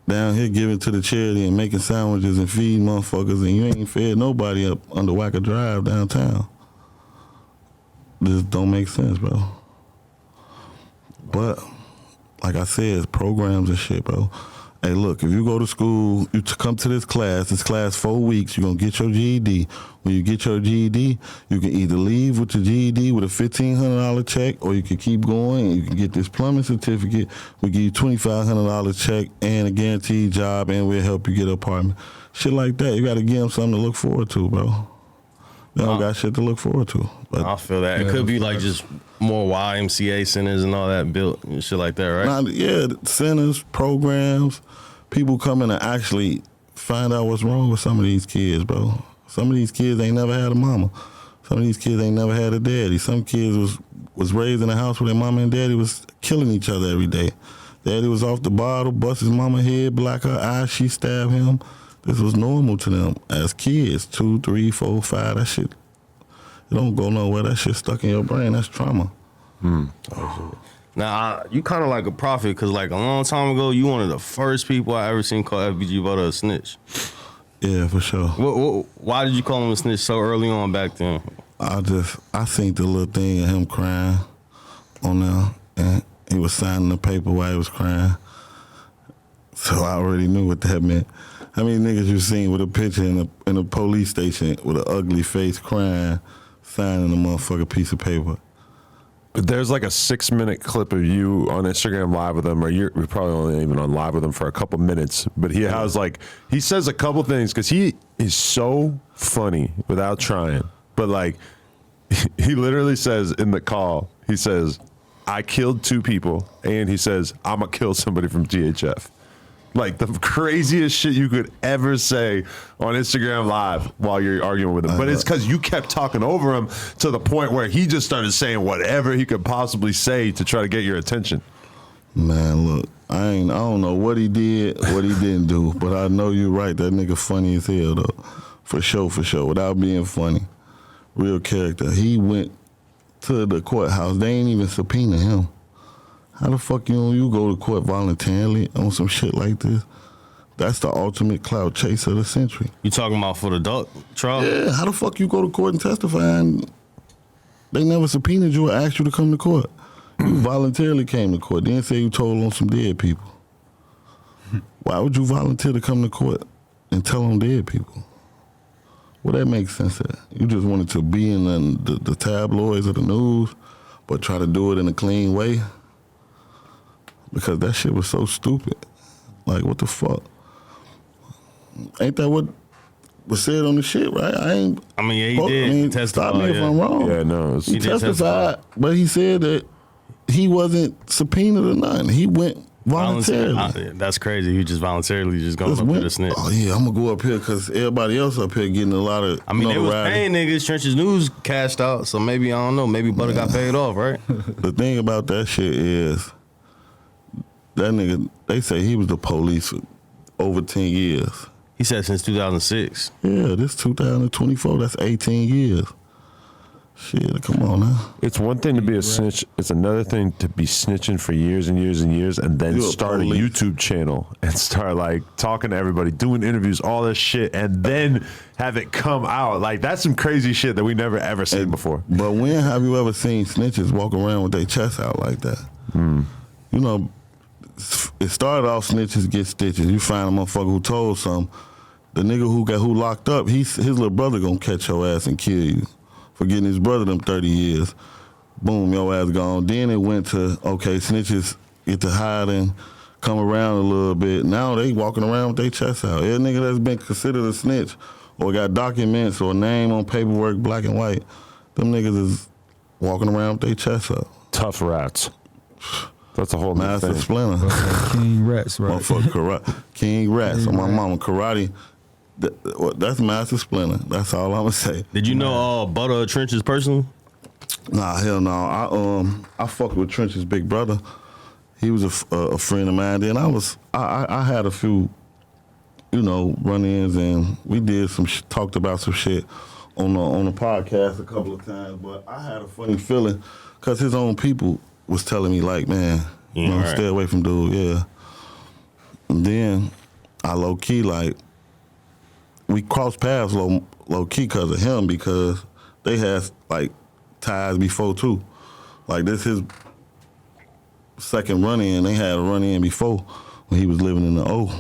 down here giving to the charity and making sandwiches and feeding motherfuckers, and you ain't fed nobody up under Wacker Drive downtown? This don't make sense, bro. But, like I said, it's programs and shit, bro. Hey, look, if you go to school, you come to this class 4 weeks, you're going to get your GED. When you get your GED, you can either leave with your GED with a $1,500 check, or you can keep going and you can get this plumbing certificate. We give you $2,500 check and a guaranteed job, and we'll help you get an apartment. Shit like that. You got to give them something to look forward to, bro. They don't got shit to look forward to. But I feel that. It could be like just more YMCA centers and all that built and shit like that, right? Yeah, centers, programs, people coming to actually find out what's wrong with some of these kids, bro. Some of these kids ain't never had a mama. Some of these kids ain't never had a daddy. Some kids was raised in a house where their mama and daddy was killing each other every day. Daddy was off the bottle, bust his mama head, black her eye, she stabbed him. This was normal to them as kids, 2, 3, 4, 5. That shit, it don't go nowhere. That shit stuck in your brain. That's trauma. Now, you kind of like a prophet, because like a long time ago, you one of the first people I ever seen call FGB Butta a snitch. Yeah, for sure. Why did you call him a snitch so early on back then? I seen the little thing of him crying on there, and he was signing the paper while he was crying. So I already knew what that meant. How many niggas you seen with a picture in a police station with an ugly face crying, signing a motherfucking piece of paper? There's like a 6-minute clip of you on Instagram live with him, or you're probably only even on live with him for a couple minutes. But he has he says a couple things because he is so funny without trying. But like, he literally says in the call, he says, I killed 2 people. And he says, I'm going to kill somebody from THF. Like the craziest shit you could ever say on Instagram Live while you're arguing with him. But it's because you kept talking over him to the point where he just started saying whatever he could possibly say to try to get your attention. Man, look, I don't know what he did, what he didn't do, but I know you're right. That nigga funny as hell, though. For sure, without being funny. Real character. He went to the courthouse. They ain't even subpoena him. How the fuck you go to court voluntarily on some shit like this? That's the ultimate clout chase of the century. You talking about for the duck trial? Yeah, how the fuck you go to court and testify and they never subpoenaed you or asked you to come to court? You voluntarily came to court. Then say you told on some dead people. Why would you volunteer to come to court and tell on dead people? Well, that makes sense. You just wanted to be in the tabloids or the news, but try to do it in a clean way. Because that shit was so stupid. Like, what the fuck? Ain't that what was said on the shit, right? I mean, yeah, he did testify. Stop me if I'm wrong. Yeah, no. He testified, but he said that he wasn't subpoenaed or nothing. He went voluntarily. That's crazy. He just voluntarily just going up here to snitch. Oh yeah, I'm gonna go up here because everybody else up here getting a lot of. I mean, they was paying niggas. Trenches News cashed out, so maybe I don't know. Maybe Butta got paid off, right? The thing about that shit is that nigga. They say he was the police for over 10 years. He said since 2006. Yeah, this 2024. That's 18 years. Shit, come on now. It's one thing to be a snitch. It's another thing to be snitching for years and years and years, and then start a YouTube channel and start like talking to everybody, doing interviews, all this shit, and then have it come out. Like that's some crazy shit that we never ever seen before. But when have you ever seen snitches walk around with their chest out like that? You know, it started off snitches get stitches. You find a motherfucker who told something. The nigga who locked up, his little brother gonna catch your ass and kill you for getting his brother them 30 years. Boom, your ass gone. Then it went to, okay, snitches get to hide and come around a little bit. Now they walking around with their chest out. Every nigga that's been considered a snitch or got documents or name on paperwork, black and white, them niggas is walking around with their chest out. Tough rats. That's a whole Master Splinter. King Rats, right? Motherfucker, King Rats. On my mama, karate. That's Master Splinter. That's all I'm gonna say. Did you know Butta Trenches personally? Nah, hell no. I fucked with Trench's big brother. He was a friend of mine. Then I had a few, run-ins, and we did talked about some shit on the podcast a couple of times. But I had a funny feeling because his own people was telling me like, man, stay away from dude. Yeah. And then I low key like. We crossed paths low key because of him because they had like ties before too. Like this his second run in. They had a run in before when he was living in the O.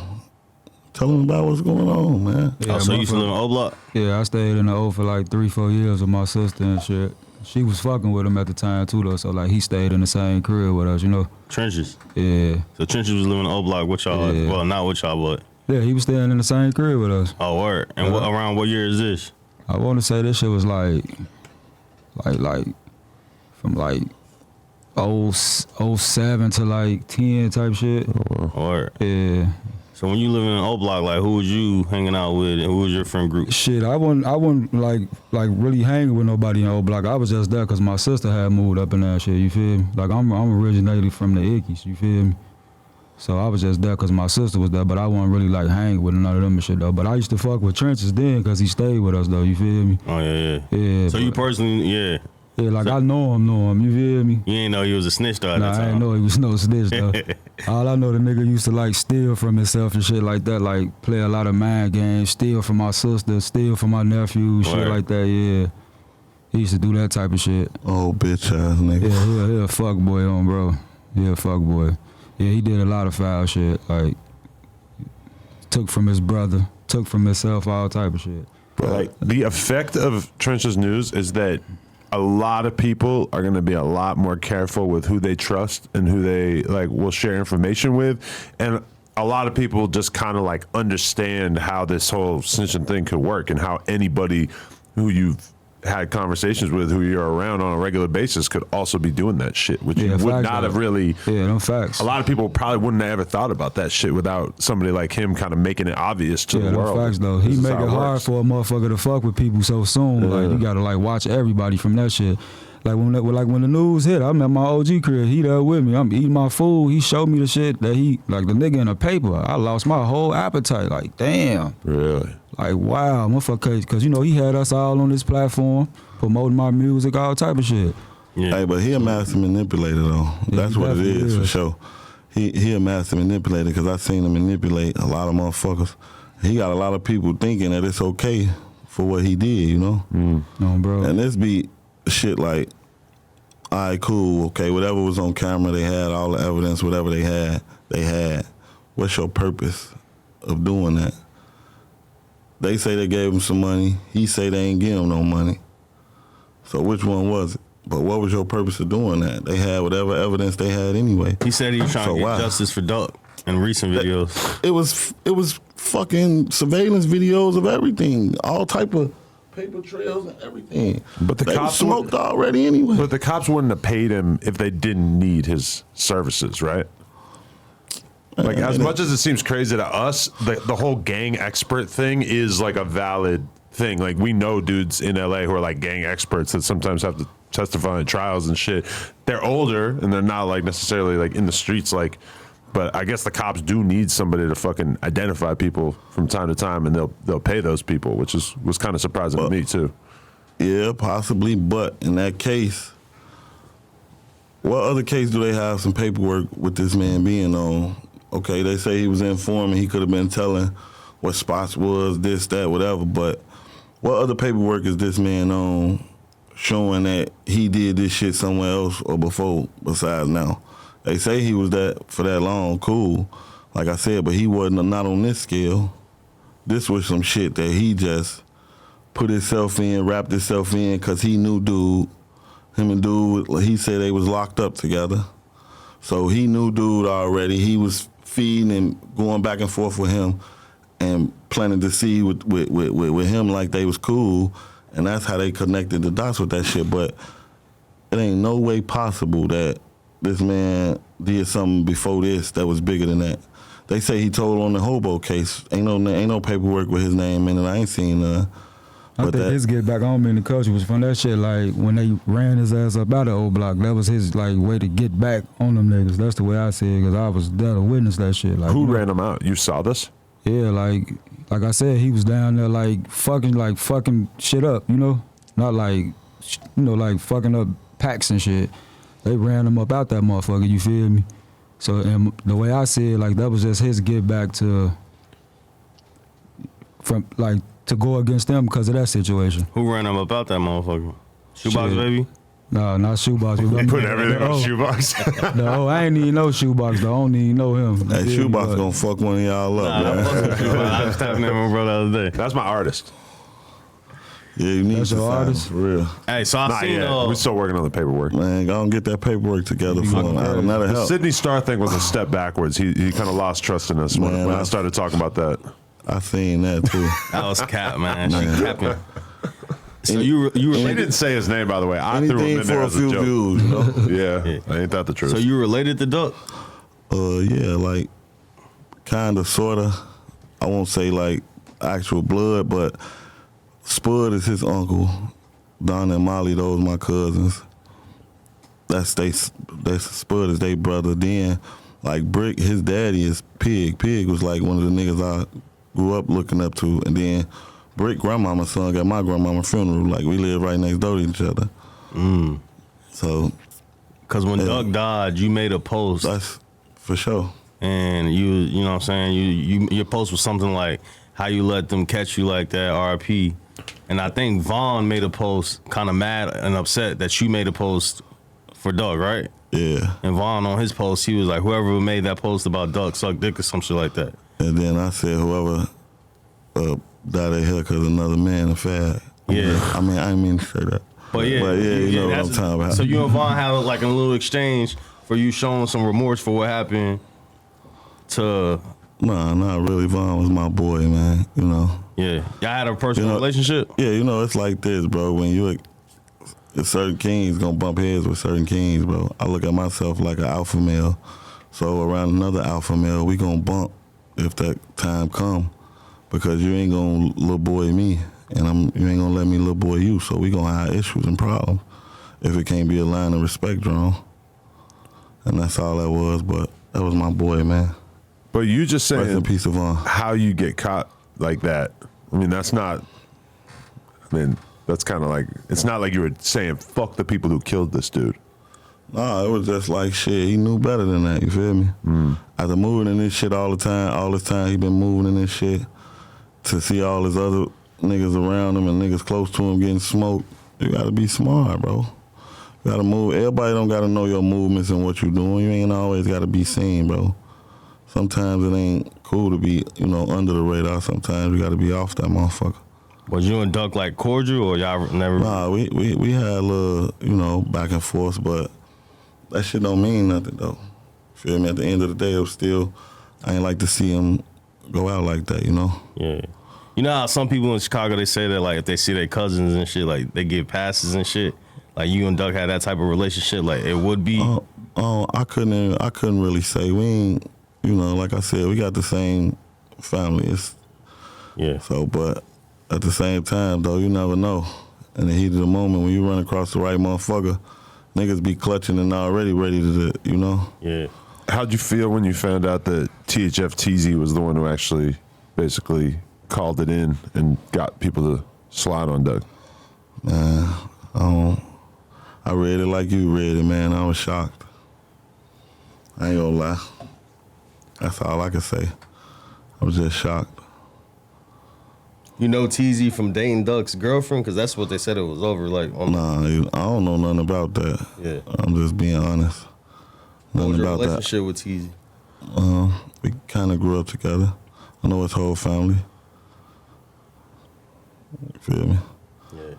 Tell him about what's going on, man. Yeah, so you used to live in O Block? Yeah, I stayed in the O for like 3-4 years with my sister and shit. She was fucking with him at the time too though, so like he stayed in the same crib with us, Trenches? Yeah. So Trenches was living in O Block with y'all? Yeah. Well, not with y'all, but... Yeah, he was staying in the same crib with us. Oh, word. And around what year is this? I want to say this shit was like from like 07 to like 10 type shit. Word. Yeah. So when you living in O Block, like who was you hanging out with and who was your friend group? Shit, I wasn't like really hanging with nobody in O Block. I was just there because my sister had moved up in that shit, you feel me? Like I'm originated from the Ickies, you feel me? So I was just there because my sister was there, but I wasn't really like hanging with none of them and shit though. But I used to fuck with Trenches then because he stayed with us though, you feel me? Oh, yeah. Yeah. So you personally, Yeah, like I know him, you feel me? You ain't know he was a snitch though at that time? I ain't know he was no snitch though. All I know the nigga used to like steal from himself and shit like that, like play a lot of mind games, steal from my sister, steal from my nephew, shit like that, yeah. He used to do that type of shit. Oh, bitch ass nigga. Yeah, he a fuck boy on, bro. He a fuck boy. Yeah, he did a lot of foul shit, like took from his brother, took from himself, all type of shit. But like the effect of Trenches News is that a lot of people are going to be a lot more careful with who they trust and who they like will share information with, and a lot of people just kind of like understand how this whole snitching thing could work and how anybody who you've had conversations with, who you're around on a regular basis, could also be doing that shit, which you would not have really. Yeah, no facts. A lot of people probably wouldn't have ever thought about that shit without somebody like him kind of making it obvious to the world. Yeah, no facts though. He make it hard for a motherfucker to fuck with people so soon. Yeah. Like you gotta like watch everybody from that shit. Like when the news hit, I'm at my OG crib. He there with me. I'm eating my food. He showed me the shit that like the nigga in the paper. I lost my whole appetite. Like damn. Really? Like wow, motherfucker. Because he had us all on this platform promoting my music, all type of shit. Yeah. Hey, but he a master manipulator though. That's what it is for sure. He a master manipulator because I seen him manipulate a lot of motherfuckers. He got a lot of people thinking that it's okay for what he did, No, bro. And this be shit like, all right, cool, okay, whatever was on camera, they had all the evidence, whatever they had. What's your purpose of doing that? They say they gave him some money. He say they ain't give him no money. So which one was it? But what was your purpose of doing that? They had whatever evidence they had anyway. He said he was trying to get justice for Duck. And recent videos. It was fucking surveillance videos of everything, all type of paper trails and everything. But the they cops smoked already anyway. But the cops wouldn't have paid him if they didn't need his services, right? Like, as much as it seems crazy to us, the whole gang expert thing is like a valid thing. Like, we know dudes in LA who are like gang experts that sometimes have to testify in trials and shit. They're older and they're not like necessarily like in the streets, like. But I guess the cops do need somebody to fucking identify people from time to time, and they'll pay those people, which was kind of surprising to me too. Yeah, possibly. But in that case, what other case do they have some paperwork with this man being on? Okay, they say he was informing, he could have been telling what spots was, this, that, whatever. But what other paperwork is this man on showing that he did this shit somewhere else or before besides now? They say he was that for that long, cool. Like I said, but he wasn't not on this scale. This was some shit that he just put himself in, wrapped himself in, because he knew dude. Him and dude, he said they was locked up together. So he knew dude already. He was feeding and going back and forth with him and planning to see with him like they was cool. And that's how they connected the dots with that shit. But it ain't no way possible that this man did something before this that was bigger than that. They say he told on the hobo case. Ain't no paperwork with his name in it. I ain't seen none. I think his get back on me in the culture was from that shit. Like when they ran his ass up out of old block, that was his like way to get back on them niggas. That's the way I see it, because I was there to witness that shit. Like, who ran him out? You saw this? Yeah, like I said, he was down there like fucking shit up, you know, not like like fucking up packs and shit. They ran him up out that motherfucker, you feel me? So, and the way I see it, like, that was just his give back to go against them because of that situation. Who ran him up out that motherfucker? Shoebox Baby? No, not Shoebox. We put everything on Shoebox. No, I ain't even know Shoebox, though. I don't even know him. That Shoebox gonna fuck one of y'all up, man. I was tapping in my brother the other day. That's my artist. Yeah, you need That's to your sign artist? him, for real. Hey, so I seen We're still working on the paperwork. Man, go and get that paperwork together for him. That'll The help. Sydney Star thing was a step backwards. He kind of lost trust in us when I started talking about that. I seen that too. That was cap, man. She capping. So you He related? didn't say his name, by the way. I threw him Anything in there for a as a few joke. views, you know? Yeah, ain't that the truth? So you related to Duck? Yeah, like kinda, sorta. I won't say like actual blood, but Spud is his uncle. Don and Molly, those my cousins. That's Spud is their brother. Then, like Brick, his daddy is Pig. Pig was like one of the niggas I grew up looking up to. And then Brick, grandmama's son, got my grandmama's funeral. Like, we live right next door to each other. So, Because when Duck died, you made a post. that's for sure. And you know what I'm saying? Your post was something like how you let them catch you like that, RP. And I think Vaughn made a post kind of mad and upset that you made a post for Doug, right? Yeah. And Vaughn on his post, he was like, whoever made that post about Doug suck dick or some shit like that. And then I said, whoever died of hell because another man a fag. Yeah. I mean, I didn't mean to say that. But yeah, you know what I'm talking about. So you and Vaughn had like a little exchange for you showing some remorse for what happened to... Nah, not really. Vaughn was my boy, man. You know. Yeah. Y'all had a personal relationship? Yeah, you know, it's like this, bro. When you certain kings gonna bump heads with certain kings, bro. I look at myself like an alpha male. So around another alpha male, we gonna bump if that time come. Because you ain't gonna little boy me, and you ain't gonna let me little boy you. So we gonna have issues and problems if it can't be a line of respect drawn. And that's all that was, but that was my boy, man. But you just Rest in saying peace, Vaughn. how you get caught like that. I mean, that's not. I mean, that's kind of like, it's not like you were saying fuck the people who killed this dude. Nah, it was just like shit. He knew better than that. You feel me? After moving in this shit all this time he been moving in this shit. To see all his other niggas around him and niggas close to him getting smoked, you gotta be smart, bro. You gotta move. Everybody don't gotta know your movements and what you doing. You ain't always gotta be seen, bro. Sometimes it ain't cool to be, under the radar. Sometimes you got to be off that motherfucker. Was you and Duck like cordial or y'all never? Nah, we had a little, back and forth, but that shit don't mean nothing though. Feel me? At the end of the day, it was still I ain't like to see him go out like that, you know? Yeah. You know how some people in Chicago, they say that, like, if they see their cousins and shit, like, they give passes and shit? Like, you and Duck had that type of relationship? Like, it would be? I couldn't really say. We ain't, you know, like I said, we got the same family. Yeah. So, but at the same time, though, you never know. In the heat of the moment, when you run across the right motherfucker, niggas be clutching and already ready to, you know? Yeah. How'd you feel when you found out that THF TZ was the one who actually basically called it in and got people to slide on Doug? Man, I read it like you read it, man. I was shocked. I ain't gonna lie. That's all I can say. I was just shocked. You know TZ from dating Duck's girlfriend? Because that's what they said it was over. Like, Nah, I don't know nothing about that. Yeah. I'm just being honest. What was Nothing your about that. relationship with TZ? We kind of grew up together. I know his whole family. You feel me? Yeah.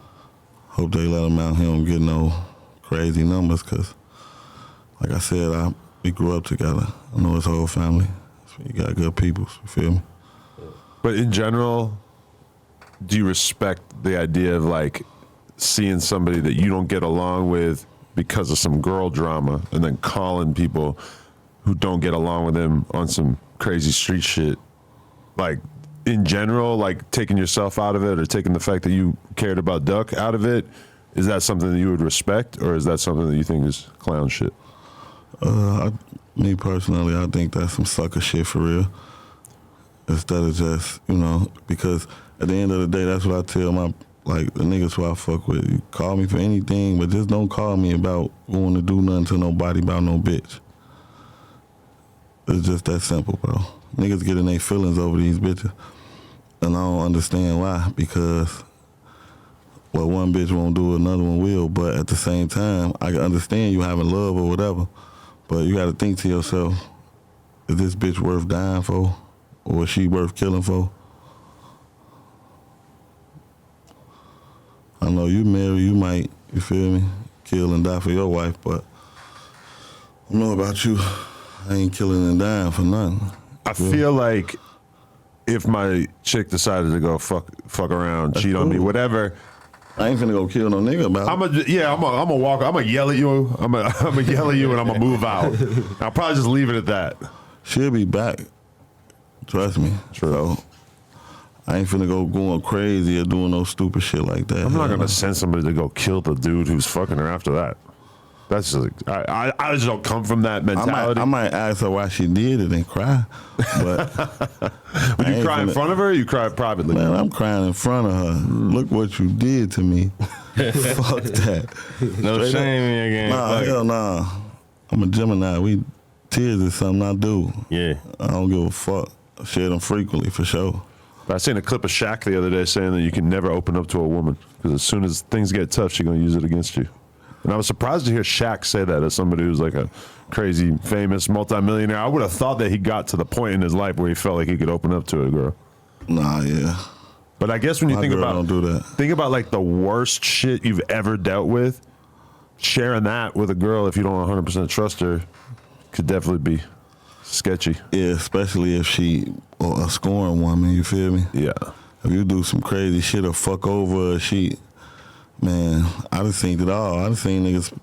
Hope they let him out. He don't get no crazy numbers because, like I said, we grew up together. I know his whole family. So you got good people. You feel me? But in general, do you respect the idea of like seeing somebody that you don't get along with because of some girl drama and then calling people who don't get along with him on some crazy street shit? Like, in general, like taking yourself out of it or taking the fact that you cared about Duck out of it, is that something that you would respect, or is that something that you think is clown shit? Me personally, I think that's some sucker shit for real. Instead of just, you know, because at the end of the day, that's what I tell the niggas who I fuck with. You call me for anything, but just don't call me about going to do nothing to nobody about no bitch. It's just that simple, bro. Niggas get in their feelings over these bitches, and I don't understand why, because what one bitch won't do, another one will, but at the same time, I can understand you having love or whatever, but you gotta think to yourself, is this bitch worth dying for, or is she worth killing for? I know you married, you might, you feel me, kill and die for your wife, but I don't know about you. I ain't killing and dying for nothing. I feel like if my chick decided to go fuck around, cheat on me, whatever, I ain't finna go kill no nigga about it. I'm gonna walk. I'm gonna yell at you. I'm gonna yell at you, and I'm gonna move out. I'll probably just leave it at that. She'll be back. Trust me. True. So I ain't finna go going crazy or doing no stupid shit like that. I'm not gonna send somebody to go kill the dude who's fucking her after that. That's just, I just don't come from that mentality. I might ask her why she did it and cry, but would you cry in front of her or you cry privately? Man, I'm crying in front of her. Look what you did to me. Fuck that. No Straight shame in your game. Nah, hell nah. I'm a Gemini. Tears is something I do. Yeah. I don't give a fuck. I share them frequently for sure. I seen a clip of Shaq the other day saying that you can never open up to a woman because as soon as things get tough, she's gonna use it against you. And I was surprised to hear Shaq say that as somebody who's like a crazy, famous, multimillionaire. I would have thought that he got to the point in his life where he felt like he could open up to a girl. Nah, yeah. But I guess when you think about, don't do that. Think about like the worst shit you've ever dealt with. Sharing that with a girl, if you don't 100% trust her, could definitely be sketchy. Yeah, especially if she or a scoring woman. You feel me? Yeah. If you do some crazy shit or fuck over a sheet. Man, I done seen it all. I done seen niggas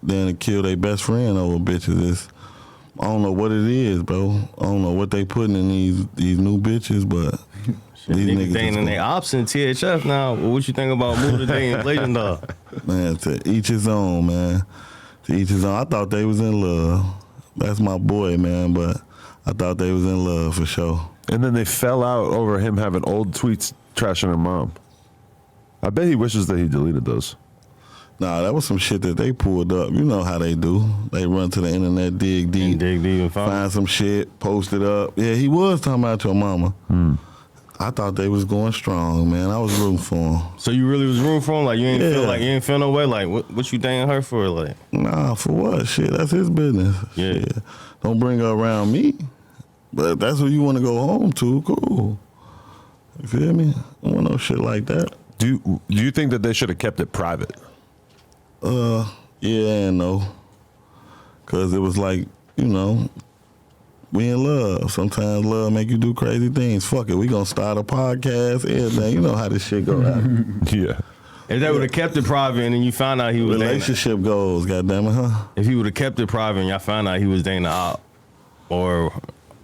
then kill their best friend over bitches. I don't know what it is, bro. I don't know what they putting in these new bitches, but these niggas dating their ops in THF now. What you think about moving to dating Blasian Doll? Man, to each his own, man. To each his own. I thought they was in love. That's my boy, man, but I thought they was in love for sure. And then they fell out over him having old tweets trashing her mom. I bet he wishes that he deleted those. Nah, that was some shit that they pulled up. You know how they do. They run to the internet, dig deep, and find some shit, post it up. Yeah, he was talking about your mama. I thought they was going strong, man. I was rooting for him. So you really was rooting for him? Like you ain't feel no way? Like what you dating her for? Like nah, for what? Shit, that's his business. Yeah. Shit. Don't bring her around me. But if that's who you want to go home to, cool. You feel me? I don't want no shit like that. Do you think that they should have kept it private? Yeah and no. Cause it was like, you know, We in love. Sometimes love make you do crazy things. Fuck it, we gonna start a podcast, everything. You know how this shit go out. Yeah. If they would have kept it private and then you found out he was dating, Relationship goals, goddamn it, huh? if he would have kept it private and y'all found out he was dating a op or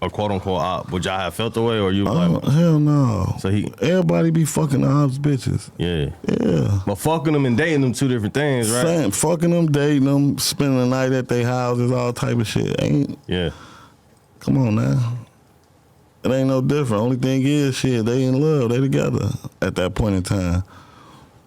a quote unquote op, would y'all have felt the way or you like? Hell no. So everybody be fucking the ops bitches. Yeah. Yeah. But fucking them and dating them two different things, right? Same. Fucking them, dating them, spending the night at their houses, all type of shit. Yeah. Come on now. It ain't no different. Only thing is, shit, they in love. They together at that point in time.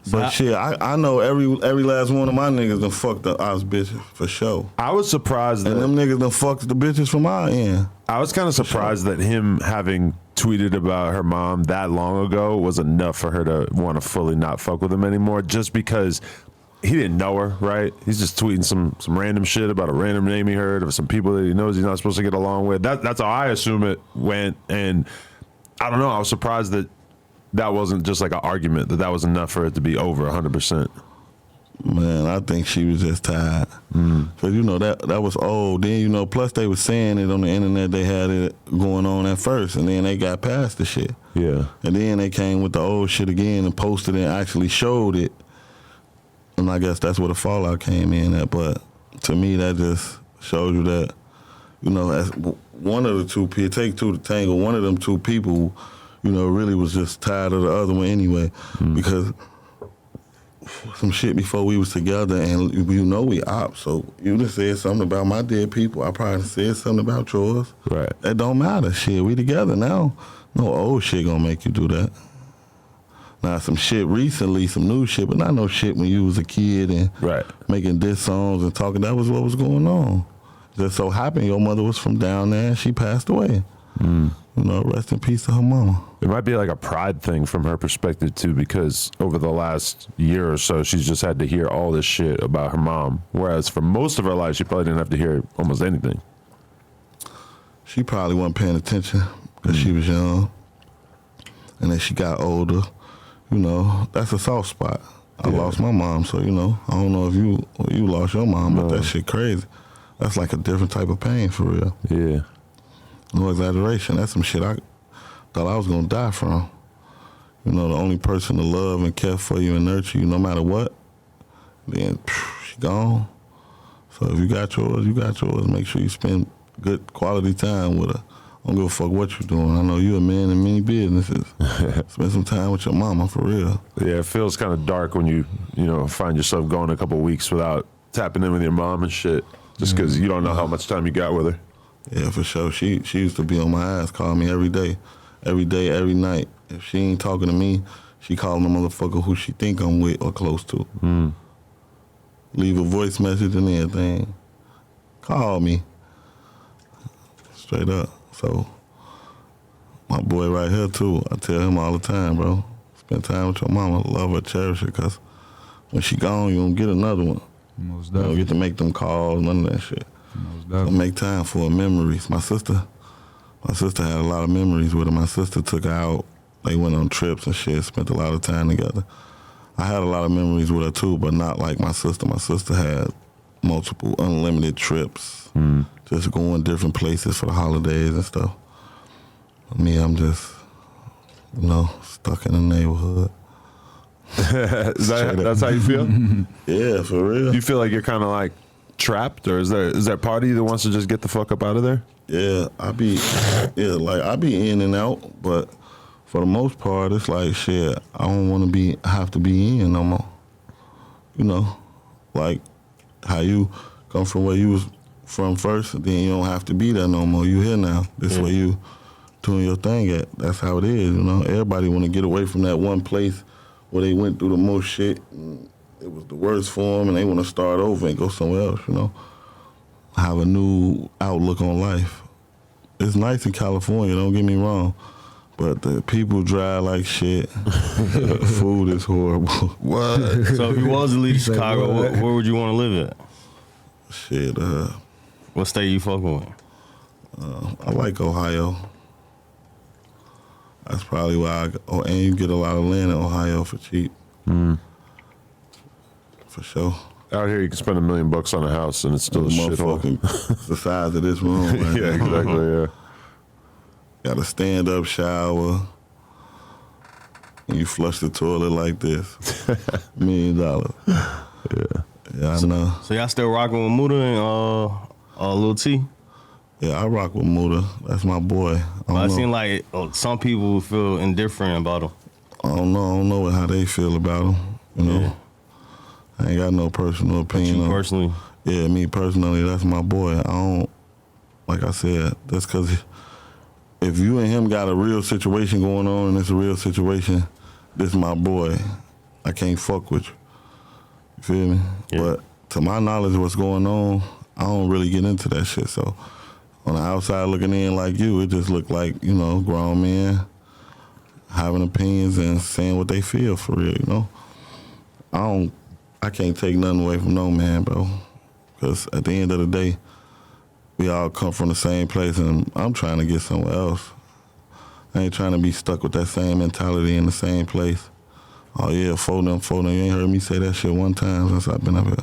But shit, I know every last one of my niggas done fucked the ops bitches for sure. I was surprised that And them niggas done fucked the bitches from our end. I was kind of surprised that him having tweeted about her mom that long ago was enough for her to want to fully not fuck with him anymore, just because he didn't know her, right? He's just tweeting some random shit about a random name he heard of some people that he knows he's not supposed to get along with. That's how I assume it went. And I don't know, I was surprised that wasn't just like an argument, that was enough for it to be over 100%. Man, I think she was just tired. Cause you know that was old. Then you know, plus they was saying it on the internet. They had it going on at first, and then they got past the shit. Yeah. And then they came with the old shit again and posted it and actually showed it. And I guess that's where the fallout came in at. But to me, that just shows you that, you know, as one of the two people, take two to tango. One of them two people, you know, really was just tired of the other one anyway, because some shit before we was together, and you know we ops, so you just said something about my dead people, I probably said something about yours. Right. That don't matter. Shit, we together now. No old shit gonna make you do that. Now some shit recently, some new shit, but not no shit when you was a kid and making diss songs and talking. That was what was going on. Just so happened your mother was from down there and she passed away. You know, rest in peace to her mama. It might be like a pride thing from her perspective too, because over the last year or so, she's just had to hear all this shit about her mom. Whereas for most of her life, she probably didn't have to hear almost anything. She probably wasn't paying attention because she was young. And then she got older. You know, that's a soft spot. I lost my mom, so, you know, I don't know if you lost your mom, but that shit crazy. That's like a different type of pain for real. Yeah. No exaggeration. That's some shit I thought I was gonna die from. You know, the only person to love and care for you and nurture you no matter what, then she gone. So if you got yours, you got yours. Make sure you spend good quality time with her. I don't give a fuck what you're doing. I know you're a man in many businesses. Spend some time with your mama, for real. Yeah, it feels kind of dark when you find yourself going a couple weeks without tapping in with your mom and shit, just because you don't know how much time you got with her. Yeah, for sure. She used to be on my ass, call me every day, every night. If she ain't talking to me, she calling the motherfucker who she think I'm with or close to. Leave a voice message and everything. Call me. Straight up. So, my boy right here too, I tell him all the time, bro, spend time with your mama, love her, cherish her, because when she gone, you don't get another one. Most You don't get to make them calls, none of that shit. So make time for memories. My sister had a lot of memories with her. My sister took her out. They went on trips and shit, spent a lot of time together. I had a lot of memories with her too, but not like my sister. My sister had multiple unlimited trips, just going different places for the holidays and stuff. Me, I'm just, you know, stuck in the neighborhood. That's how you feel? Yeah, for real. You feel like you're kind of like trapped, or is there part of you that wants to just get the fuck up out of there? Yeah, I be in and out, but for the most part, it's like shit. I don't want to have to be in no more. You know, like how you come from where you was from first, then you don't have to be there no more. You here now. This where you doing your thing at. That's how it is. You know, everybody want to get away from that one place where they went through the most shit. It was the worst for them, and they want to start over and go somewhere else, you know. Have a new outlook on life. It's nice in California, don't get me wrong, but the people drive like shit. Food is horrible. What? So if you was to leave Chicago, where would you want to live at? Shit, What state you fucking with? I like Ohio. That's probably why and you get a lot of land in Ohio for cheap. For sure. Out here, you can spend $1 million on a house and it's still a shithole. Motherfucking the size of this room. Right Yeah, now. exactly. Yeah. Got a stand-up shower. And you flush the toilet like this. $1 million. Yeah, I know. So y'all still rocking with Muda and Lil T? Yeah, I rock with Muda. That's my boy. I seem like some people feel indifferent about him. I don't know how they feel about him. You know, Yeah. I ain't got no personal opinion. You personally? Yeah, me personally, that's my boy. I don't, like I said, that's because if you and him got a real situation going on and it's a real situation, this is my boy. I can't fuck with you. You feel me? Yeah. But to my knowledge of what's going on, I don't really get into that shit. So on the outside looking in like you, it just looked like, you know, grown men having opinions and saying what they feel for real, you know? I can't take nothing away from no man, bro. Because at the end of the day, we all come from the same place, and I'm trying to get somewhere else. I ain't trying to be stuck with that same mentality in the same place. Oh, yeah, fold them. You ain't heard me say that shit one time since I've been up here.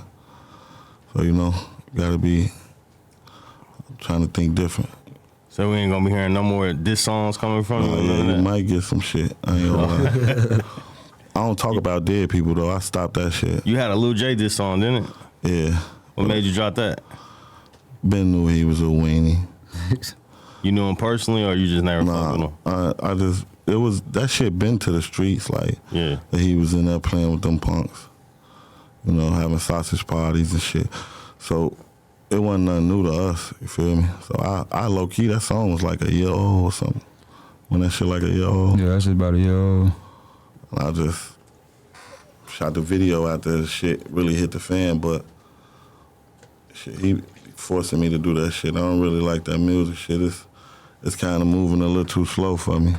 So, you know, gotta be trying to think different. So we ain't gonna be hearing no more diss songs coming from you? Yeah, you might get some shit. I ain't gonna lie. I don't talk about dead people, though. I stopped that shit. You had a Lil J diss song, didn't it? Yeah. What made you drop that? Ben knew he was a weenie. You knew him personally, or you just never fucked with him? I just, it was, that shit been to the streets, like, Yeah. that he was in there playing with them punks, you know, having sausage parties and shit. So it wasn't nothing new to us, you feel me? So I low-key, that song was like a year old or something. When that shit like a year old. Yeah, that shit about a year old. I just shot the video after the shit really hit the fan, but shit, he forcing me to do that shit. I don't really like that music shit. It's kind of moving a little too slow for me.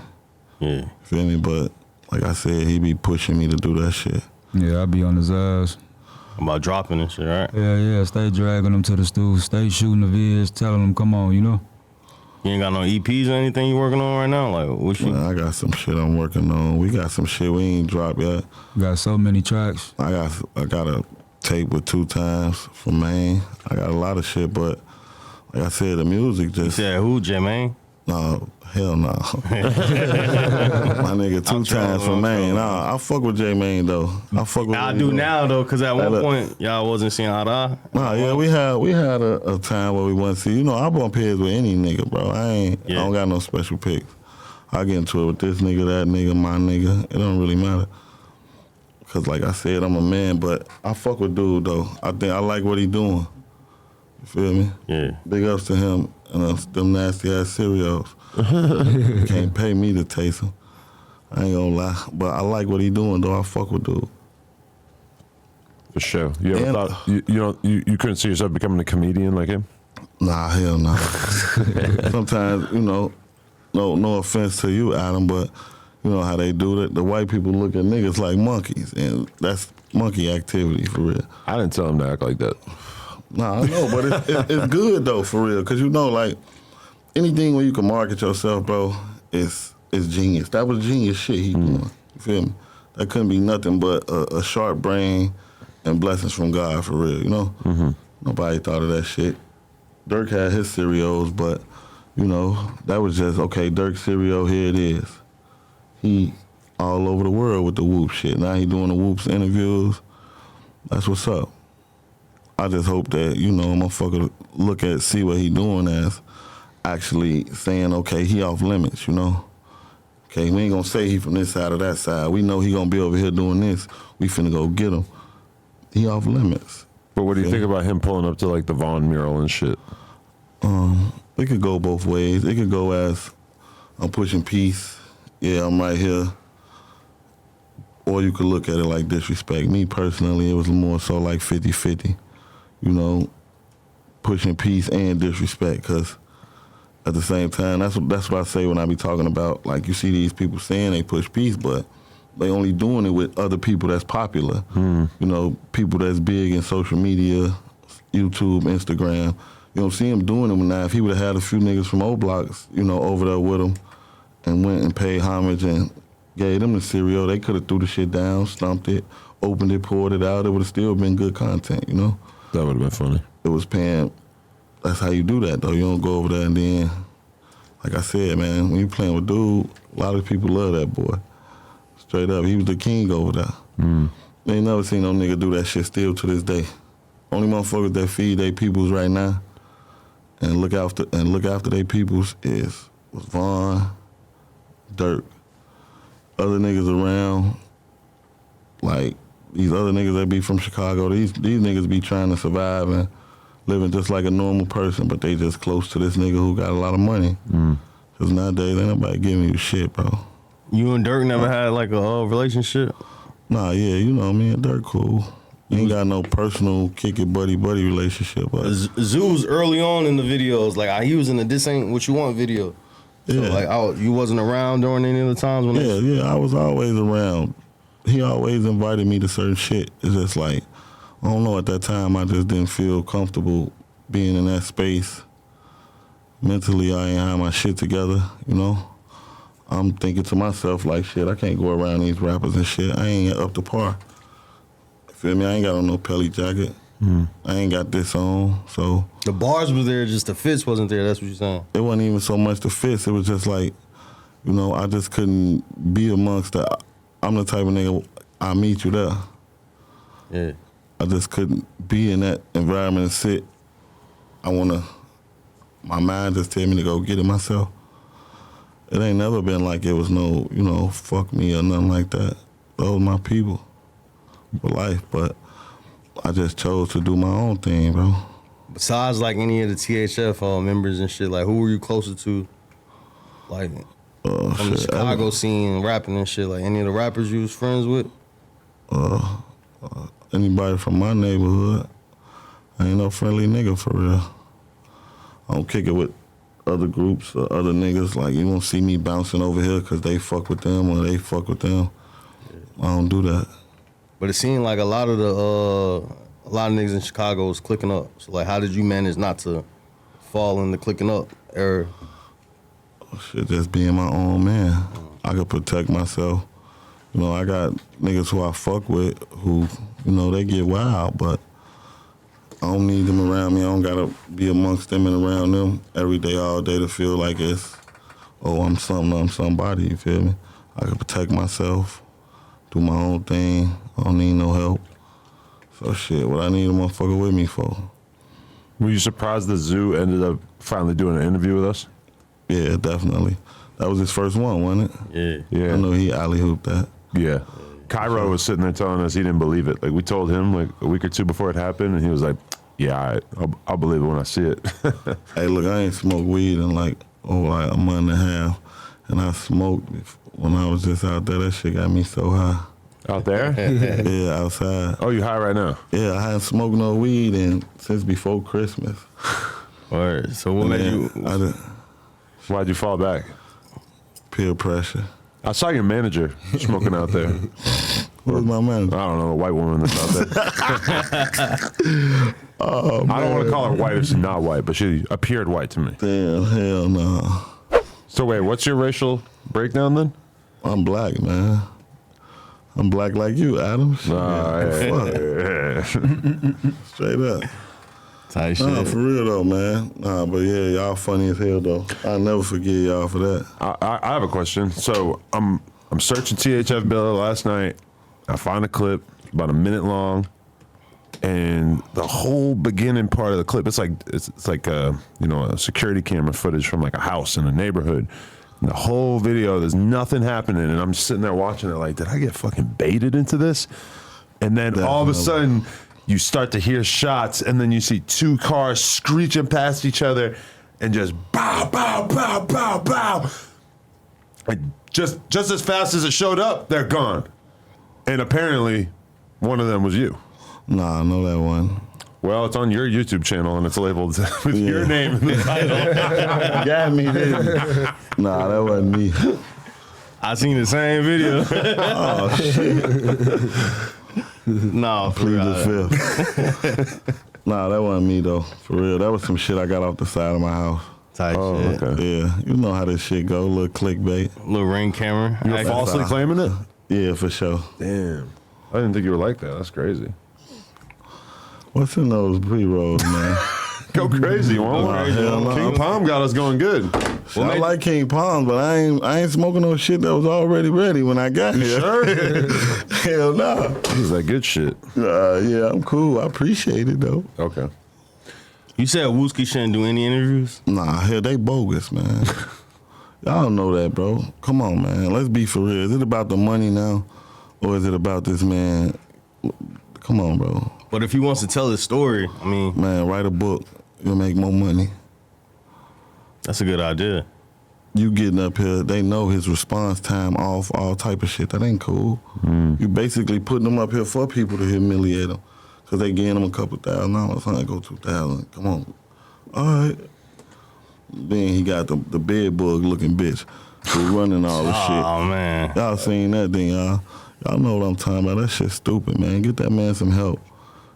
Yeah. Feel me? But like I said, he be pushing me to do that shit. Yeah, I be on his ass. About dropping and shit, right? Yeah, stay dragging them to the stool, stay shooting the vids, telling them, come on, you know? You ain't got no EPs or anything you working on right now? Like, what you? Man, I got some shit I'm working on. We got some shit we ain't dropped yet. Got so many tracks. I got a tape with 2 times from Maine. I got a lot of shit, but like I said, the music just... You said who, J-Man? No, hell no. My nigga 2 times from Maine. Nah, I fuck with J-Maine, though. I fuck with I do now, though, because at one point, y'all wasn't seeing eye to eye. Nah, yeah, we had a time where we wasn't see. You know, I bump heads with any nigga, bro. I don't got no special picks. I get into it with this nigga, that nigga, my nigga. It don't really matter. Because like I said, I'm a man, but I fuck with dude, though. I think I like what he doing. You feel me? Yeah. Big ups to him and them nasty-ass cereals. You can't pay me to taste them. I ain't gonna lie. But I like what he doing, though. I fuck with dude. For sure. You ever thought you couldn't see yourself becoming a comedian like him? Nah, hell no. Sometimes, you know, no offense to you, Adam, but you know how they do that. The white people look at niggas like monkeys, and that's monkey activity for real. I didn't tell him to act like that. Nah, I know, but it's good though for real, cause you know, like anything where you can market yourself, bro, is genius. That was genius shit he doing. You feel me? That couldn't be nothing but a sharp brain and blessings from God for real. You know, Nobody thought of that shit. Dirk had his cereals, but you know that was just okay. Dirk's cereal, here it is. He all over the world with the Whoop shit. Now he doing the Whoops interviews. That's what's up. I just hope that, you know, motherfucker see what he doing as actually saying, okay, he off limits, you know? Okay, we ain't gonna say he from this side or that side. We know he gonna be over here doing this. We finna go get him. He off limits. But what do you think about him pulling up to like the Vaughn mural and shit? It could go both ways. It could go as I'm pushing peace. Yeah, I'm right here. Or you could look at it like disrespect. Me personally, it was more so like 50-50. You know, pushing peace and disrespect, because at the same time, that's what I say when I be talking about, like, you see these people saying they push peace, but they only doing it with other people that's popular. You know, people that's big in social media, YouTube, Instagram. You don't see him doing it now. If he would have had a few niggas from O Blocks, you know, over there with him and went and paid homage and gave them the cereal, they could have threw the shit down, stumped it, opened it, poured it out, it would have still been good content, you know? That would have been funny. It was paying. That's how you do that, though. You don't go over there and then, like I said, man, when you playing with dude, a lot of people love that boy. Straight up, he was the king over there. They ain't never seen no nigga do that shit still to this day. Only motherfuckers that feed their peoples right now and look after their peoples was Vaughn, Dirk. Other niggas around, like these other niggas that be from Chicago, these niggas be trying to survive and living just like a normal person, but they just close to this nigga who got a lot of money. Cause nowadays ain't nobody giving you shit, bro. You and Dirk never had like a relationship? Nah, yeah, you know me and Dirk cool. You ain't got no personal kick it buddy relationship. But Zoo was early on in the videos, like he was in the This Ain't What You Want video. So like you wasn't around during any of the times when Yeah, I was always around. He always invited me to certain shit. It's just like, I don't know, at that time I just didn't feel comfortable being in that space. Mentally, I ain't had my shit together, you know? I'm thinking to myself like, shit, I can't go around these rappers and shit. I ain't up to par. You feel me? I ain't got on no Pelly jacket. I ain't got this on, so. The bars was there, just the fits wasn't there, that's what you're saying. It wasn't even so much the fits, it was just like, you know, I just couldn't be amongst the, I'm the type of nigga, I'll meet you there. Yeah. I just couldn't be in that environment and sit. My mind just tell me to go get it myself. It ain't never been like it was no, you know, fuck me or nothing like that. Those my people for life, but I just chose to do my own thing, bro. Besides like any of the THF members and shit, like who were you closer to? Like from the Chicago scene, rapping and shit, like any of the rappers you was friends with? Anybody from my neighborhood. I ain't no friendly nigga for real. I don't kick it with other groups or other niggas. Like, you won't see me bouncing over here because they fuck with them or they fuck with them. I don't do that. But it seemed like a lot of niggas in Chicago was clicking up. So like, how did you manage not to fall in the clicking up era? Shit, just being my own man. I could protect myself. You know, I got niggas who I fuck with who, you know, they get wild, but I don't need them around me. I don't gotta be amongst them and around them every day, all day to feel like it's, oh, I'm something, I'm somebody, you feel me? I can protect myself, do my own thing. I don't need no help. So shit, what I need a motherfucker with me for? Were you surprised that Zoo ended up finally doing an interview with us? Yeah, definitely. That was his first one, wasn't it? Yeah. I know he alley-hooped that. Yeah. Cairo was sitting there telling us he didn't believe it. Like, we told him like a week or two before it happened, and he was like, yeah, all right, I'll believe it when I see it. Hey, look, I ain't smoked weed in like a month and a half. And I smoked when I was just out there. That shit got me so high. Out there? Yeah, outside. Oh, you high right now? Yeah, I hadn't smoked no weed since before Christmas. All right, so what made you... Why'd you fall back? Peer pressure. I saw your manager smoking out there. Who's my manager? I don't know, a white woman that's out there. I don't want to call her white if she's not white, but she appeared white to me. Damn, hell no. So wait, what's your racial breakdown then? I'm black, man. I'm black like you, Adam. Straight up. Tight shit. Nah, for real though, man. Nah, but yeah, y'all funny as hell though. I'll never forget y'all for that. I have a question. So I'm searching THF Billa last night. I find a clip about a minute long, and the whole beginning part of the clip, it's like a security camera footage from like a house in a neighborhood. And the whole video, there's nothing happening, and I'm just sitting there watching it like, did I get fucking baited into this? And then all of a sudden, you start to hear shots, and then you see two cars screeching past each other, and just bow, bow, bow, bow, bow. Like just as fast as it showed up, they're gone. And apparently, one of them was you. Nah, I know that one. Well, it's on your YouTube channel, and it's labeled with your name in the title. Got me, didn't you? Nah, that wasn't me. I seen the same video. Oh, shit. Nah, for Plead real. the fifth. Nah, that wasn't me, though. For real. That was some shit I got off the side of my house. Tight shit. Okay. Yeah, you know how this shit go. Little clickbait. Little ring camera. You're falsely claiming it? Yeah, for sure. Damn. I didn't think you were like that. That's crazy. What's in those pre-rolls, man? Go crazy, Hell no. King Palm got us going good. I like King Palm, but I ain't smoking no shit that was already ready when I got here. Sure. Hell no. This is that good shit. Yeah, I'm cool. I appreciate it though. Okay. You said Wooski shouldn't do any interviews? Nah, hell, they bogus, man. Y'all don't know that, bro. Come on, man. Let's be for real. Is it about the money now, or is it about this man? Come on, bro. But if he wants to tell his story, I mean, Man, write a book. You'll make more money. that's a good idea. You getting up here, they know his response time off, all type of shit. That ain't cool. You basically putting them up here for people to humiliate them. Because they getting them a couple $1,000. Huh? Go 2,000. Come on. All right. Then he got the bed bug looking bitch who running all the shit. Oh, man. Y'all seen that thing, y'all. Y'all know what I'm talking about. That shit stupid, man. Get that man some help.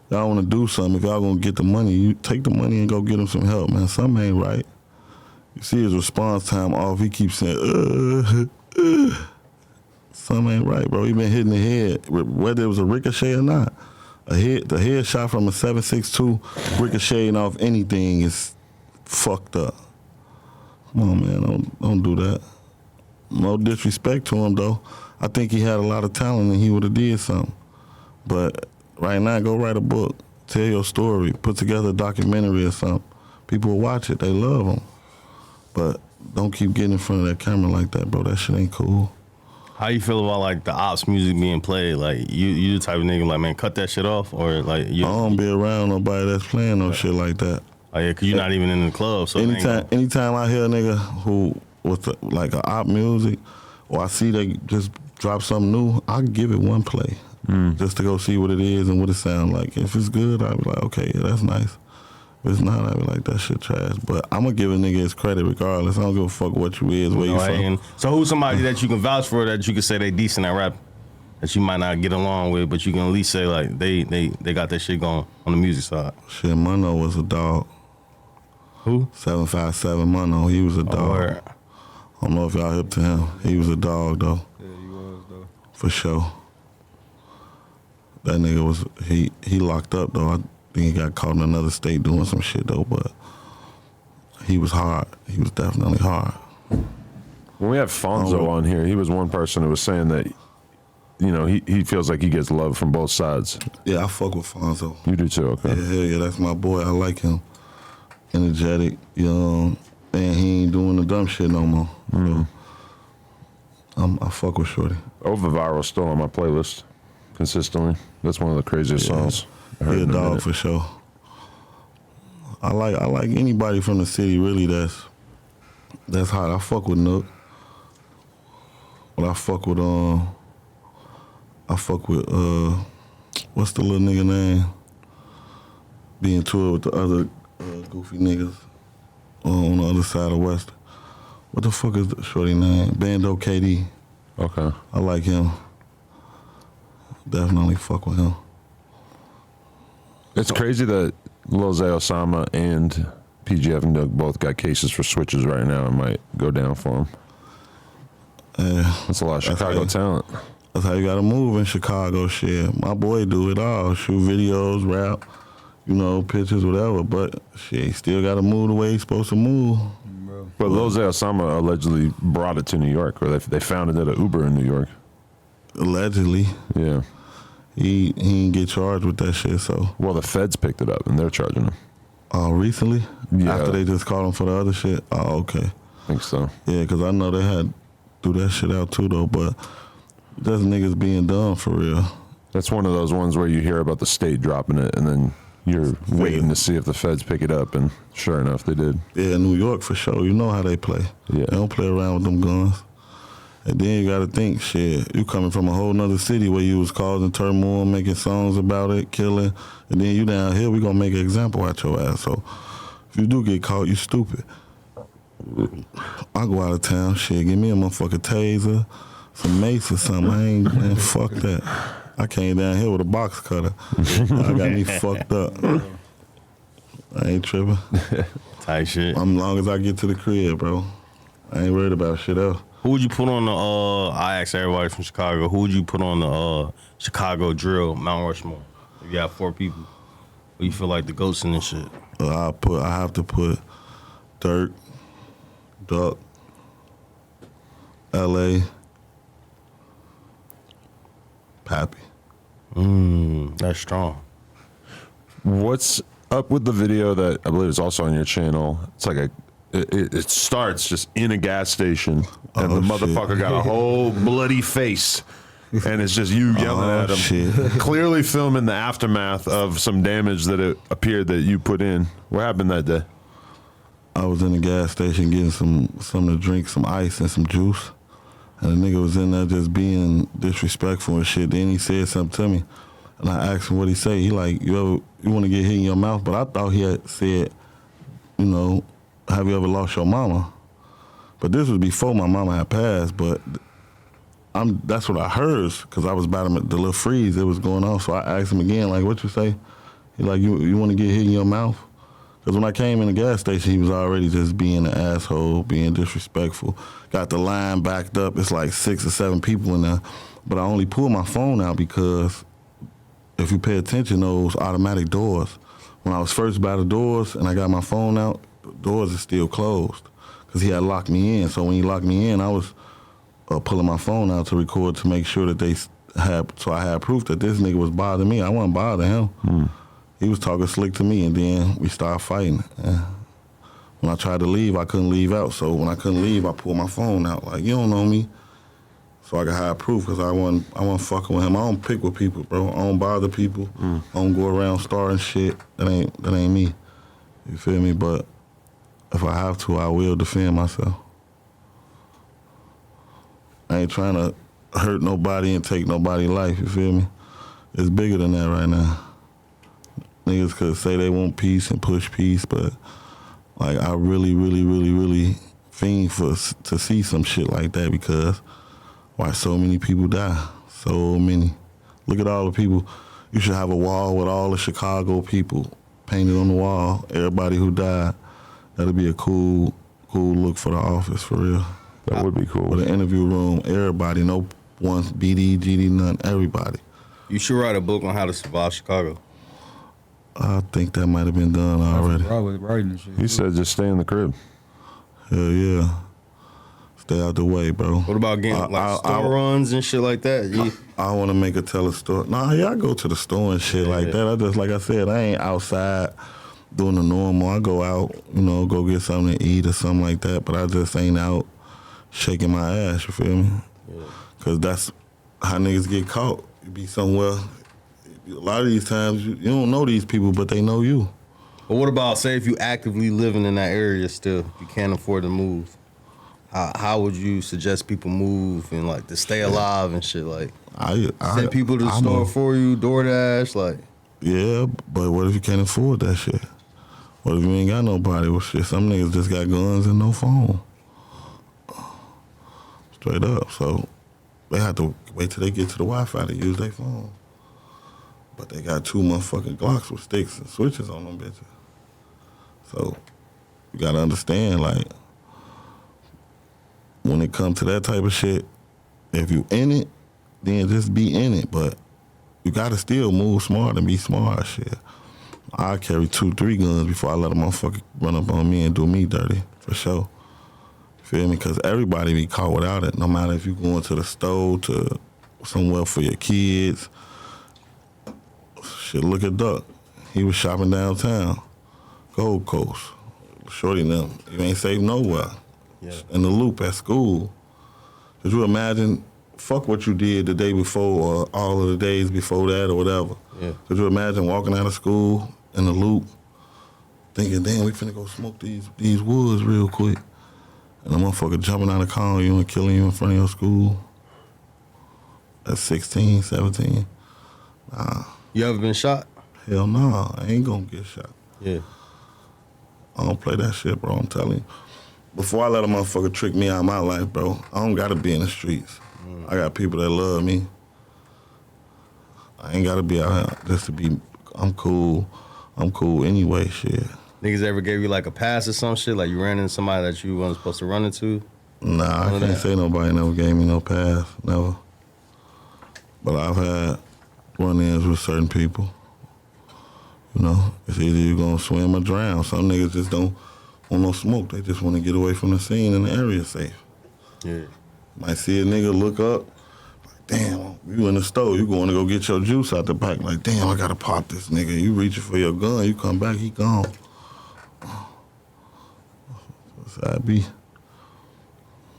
Y'all want to do something. If y'all gonna get the money, you take the money and go get him some help, man. Something ain't right. You see his response time off. He keeps saying, Something ain't right, bro. He been hitting the head, whether it was a ricochet or not. The head shot from a 7.62 ricocheting off anything is fucked up. Come on, man. Don't do that. No disrespect to him, though. I think he had a lot of talent and he would have did something. But right now, go write a book. Tell your story. Put together a documentary or something. People will watch it. They love him. But don't keep getting in front of that camera like that, bro. That shit ain't cool. How you feel about like the ops music being played? Like you the type of nigga like, man, cut that shit off, or like you? I don't be around nobody that's playing no shit like that. Oh yeah, cause you're not even in the club. So anytime I hear a nigga who with like a op music, or I see they just drop something new, I give it one play just to go see what it is and what it sound like. If it's good, I be like, okay, yeah, that's nice. If it's not, I be like, that shit trash. But I'm gonna give a nigga his credit regardless. I don't give a fuck what you is, where you from. So who's somebody that you can vouch for, that you can say they decent at rap, that you might not get along with, but you can at least say like they got that shit going on the music side? Shit, Mono was a dog. Who? 757 Mono. He was a dog. Word. I don't know if y'all hip to him. He was a dog though. Yeah, he was though. For sure. That nigga was he locked up though. I think he got caught in another state doing some shit though, but he was hard. He was definitely hard. When we had Fonzo on here, he was one person who was saying that, you know, he feels like he gets love from both sides. Yeah, I fuck with Fonzo. You do too, okay. Yeah, hell yeah, that's my boy. I like him. Energetic, young, and he ain't doing the dumb shit no more. So, I fuck with Shorty. Over Viral still on my playlist consistently. That's one of the craziest songs I heard He a in a dog minute. for sure. I like anybody from the city really that's hot. I fuck with Nook. But I fuck with what's the little nigga name? Being toured with the other goofy niggas on the other side of West. What the fuck is the shorty name? Bando KD. Okay. I like him. Definitely fuck with him. It's crazy that Lil Zay Osama and PGF and Nook both got cases for switches right now and might go down for them. That's a lot of Chicago talent. That's how you gotta move in Chicago, shit. My boy do it all. Shoot videos, rap, pictures, whatever. But shit, he still gotta move the way he's supposed to move. But Lil Zay Osama allegedly brought it to New York, or they found it at an Uber in New York. Allegedly. Yeah. He didn't get charged with that shit, so. Well, the feds picked it up and they're charging him. Oh, recently? Yeah. After they just caught him for the other shit? Oh, okay. I think so. Yeah, because I know they had threw that shit out too, though, but that's niggas being dumb for real. That's one of those ones where you hear about the state dropping it and then you're waiting to see if the feds pick it up, and sure enough, they did. Yeah, New York for sure. You know how they play. Yeah. They don't play around with them guns. And then you got to think, shit, you coming from a whole nother city where you was causing turmoil, making songs about it, killing, and then you down here, we going to make an example out your ass. So if you do get caught, you stupid. I go out of town, shit, give me a motherfucking taser, some mace or something. Man, fuck that. I came down here with a box cutter. I got me fucked up. I ain't tripping. Tight shit. As long as I get to the crib, bro. I ain't worried about shit else. Who would you put on the? I asked everybody from Chicago. Who would you put on the Chicago drill Mount Rushmore? If you have 4 people, who you feel like the goats in this shit? I have to put Dirk, Duck, L.A., Pappy. That's strong. What's up with the video that I believe is also on your channel? It's like it starts just in a gas station, and the motherfucker got a whole bloody face, and it's just you yelling at him, shit. clearly filming the aftermath of some damage that it appeared that you put in. What happened that day? I was in the gas station getting something to drink, some ice and some juice, and the nigga was in there just being disrespectful and shit. Then he said something to me, and I asked him what he say. He like, you want to get hit in your mouth? But I thought he had said, you know, have you ever lost your mama? But this was before my mama had passed, but that's what I heard, because I was about the little freeze that was going on. So I asked him again, like, what you say? He like, you want to get hit in your mouth? Because when I came in the gas station, he was already just being an asshole, being disrespectful. Got the line backed up. It's like 6 or 7 people in there. But I only pulled my phone out because if you pay attention, those automatic doors, when I was first by the doors and I got my phone out, the doors are still closed because he had locked me in. So when he locked me in, I was pulling my phone out to record to make sure that I had proof that this nigga was bothering me. I wasn't bothering him. He was talking slick to me, and then we started fighting. When I tried to leave, I couldn't leave out. So when I couldn't leave, I pulled my phone out. Like, you don't know me. So I could have proof, because I wasn't fucking with him. I don't pick with people, bro. I don't bother people. I don't go around starting shit. That ain't me. You feel me? But if I have to, I will defend myself. I ain't trying to hurt nobody and take nobody's life, you feel me? It's bigger than that right now. Niggas could say they want peace and push peace, but like I really, really, really, really fiend to see some shit like that, because why so many people die? So many. Look at all the people. You should have a wall with all the Chicago people painted on the wall. Everybody who died. That'll be a cool look for the office, for real. That would be cool. With an interview room, everybody, no one BD, GD, none, everybody. You should write a book on how to survive Chicago. I think that might have been done already. Probably writing and shit. He said just stay in the crib. Hell yeah. Stay out the way, bro. What about getting store runs and shit like that? I want to make a tell a store. Nah, yeah, I go to the store and shit like that. I just, like I said, I ain't outside doing the normal. I go out, go get something to eat or something like that, but I just ain't out shaking my ass, you feel me? Because that's how niggas get caught. You be somewhere. A lot of these times, you don't know these people, but they know you. But what about, say, if you actively living in that area still, you can't afford to move? How would you suggest people move and, like, to stay alive and shit? Like, send people to the store for you, DoorDash, like? Yeah, but what if you can't afford that shit? What if you ain't got nobody? Well, shit, some niggas just got guns and no phone. Straight up. So they have to wait till they get to the Wi-Fi to use their phone. But they got 2 motherfucking Glocks with sticks and switches on them bitches. So you gotta understand, like, when it comes to that type of shit, if you in it, then just be in it. But you gotta still move smart and be smart, shit. I carry 2-3 guns before I let a motherfucker run up on me and do me dirty, for sure. Feel me? Because everybody be caught without it, no matter if you going to the store, to somewhere for your kids. Shit, look at Duck. He was shopping downtown, Gold Coast. Shorty them, you ain't safe nowhere. Yeah. In the loop at school. Could you imagine, fuck what you did the day before or all of the days before that or whatever. Yeah. Could you imagine walking out of school in the loop, thinking, damn, we finna go smoke these woods real quick. And a motherfucker jumping out of the car on you and killing you in front of your school at 16, 17. Nah. You ever been shot? Hell no, I ain't gonna get shot. Yeah. I don't play that shit, bro, I'm telling you. Before I let a motherfucker trick me out of my life, bro, I don't gotta be in the streets. I got people that love me. I ain't gotta be out here just to be, I'm cool anyway, shit. Niggas ever gave you like a pass or some shit? Like you ran into somebody that you wasn't supposed to run into? Nah, I can't say nobody never gave me no pass, never. But I've had run-ins with certain people. You know, it's either you gonna swim or drown. Some niggas just don't want no smoke. They just want to get away from the scene and the area safe. Yeah. Might see a nigga look up, like, damn, you in the store, you going to go get your juice out the pack. Like, damn, I gotta pop this nigga. You reaching for your gun, you come back, he gone. That's how it be.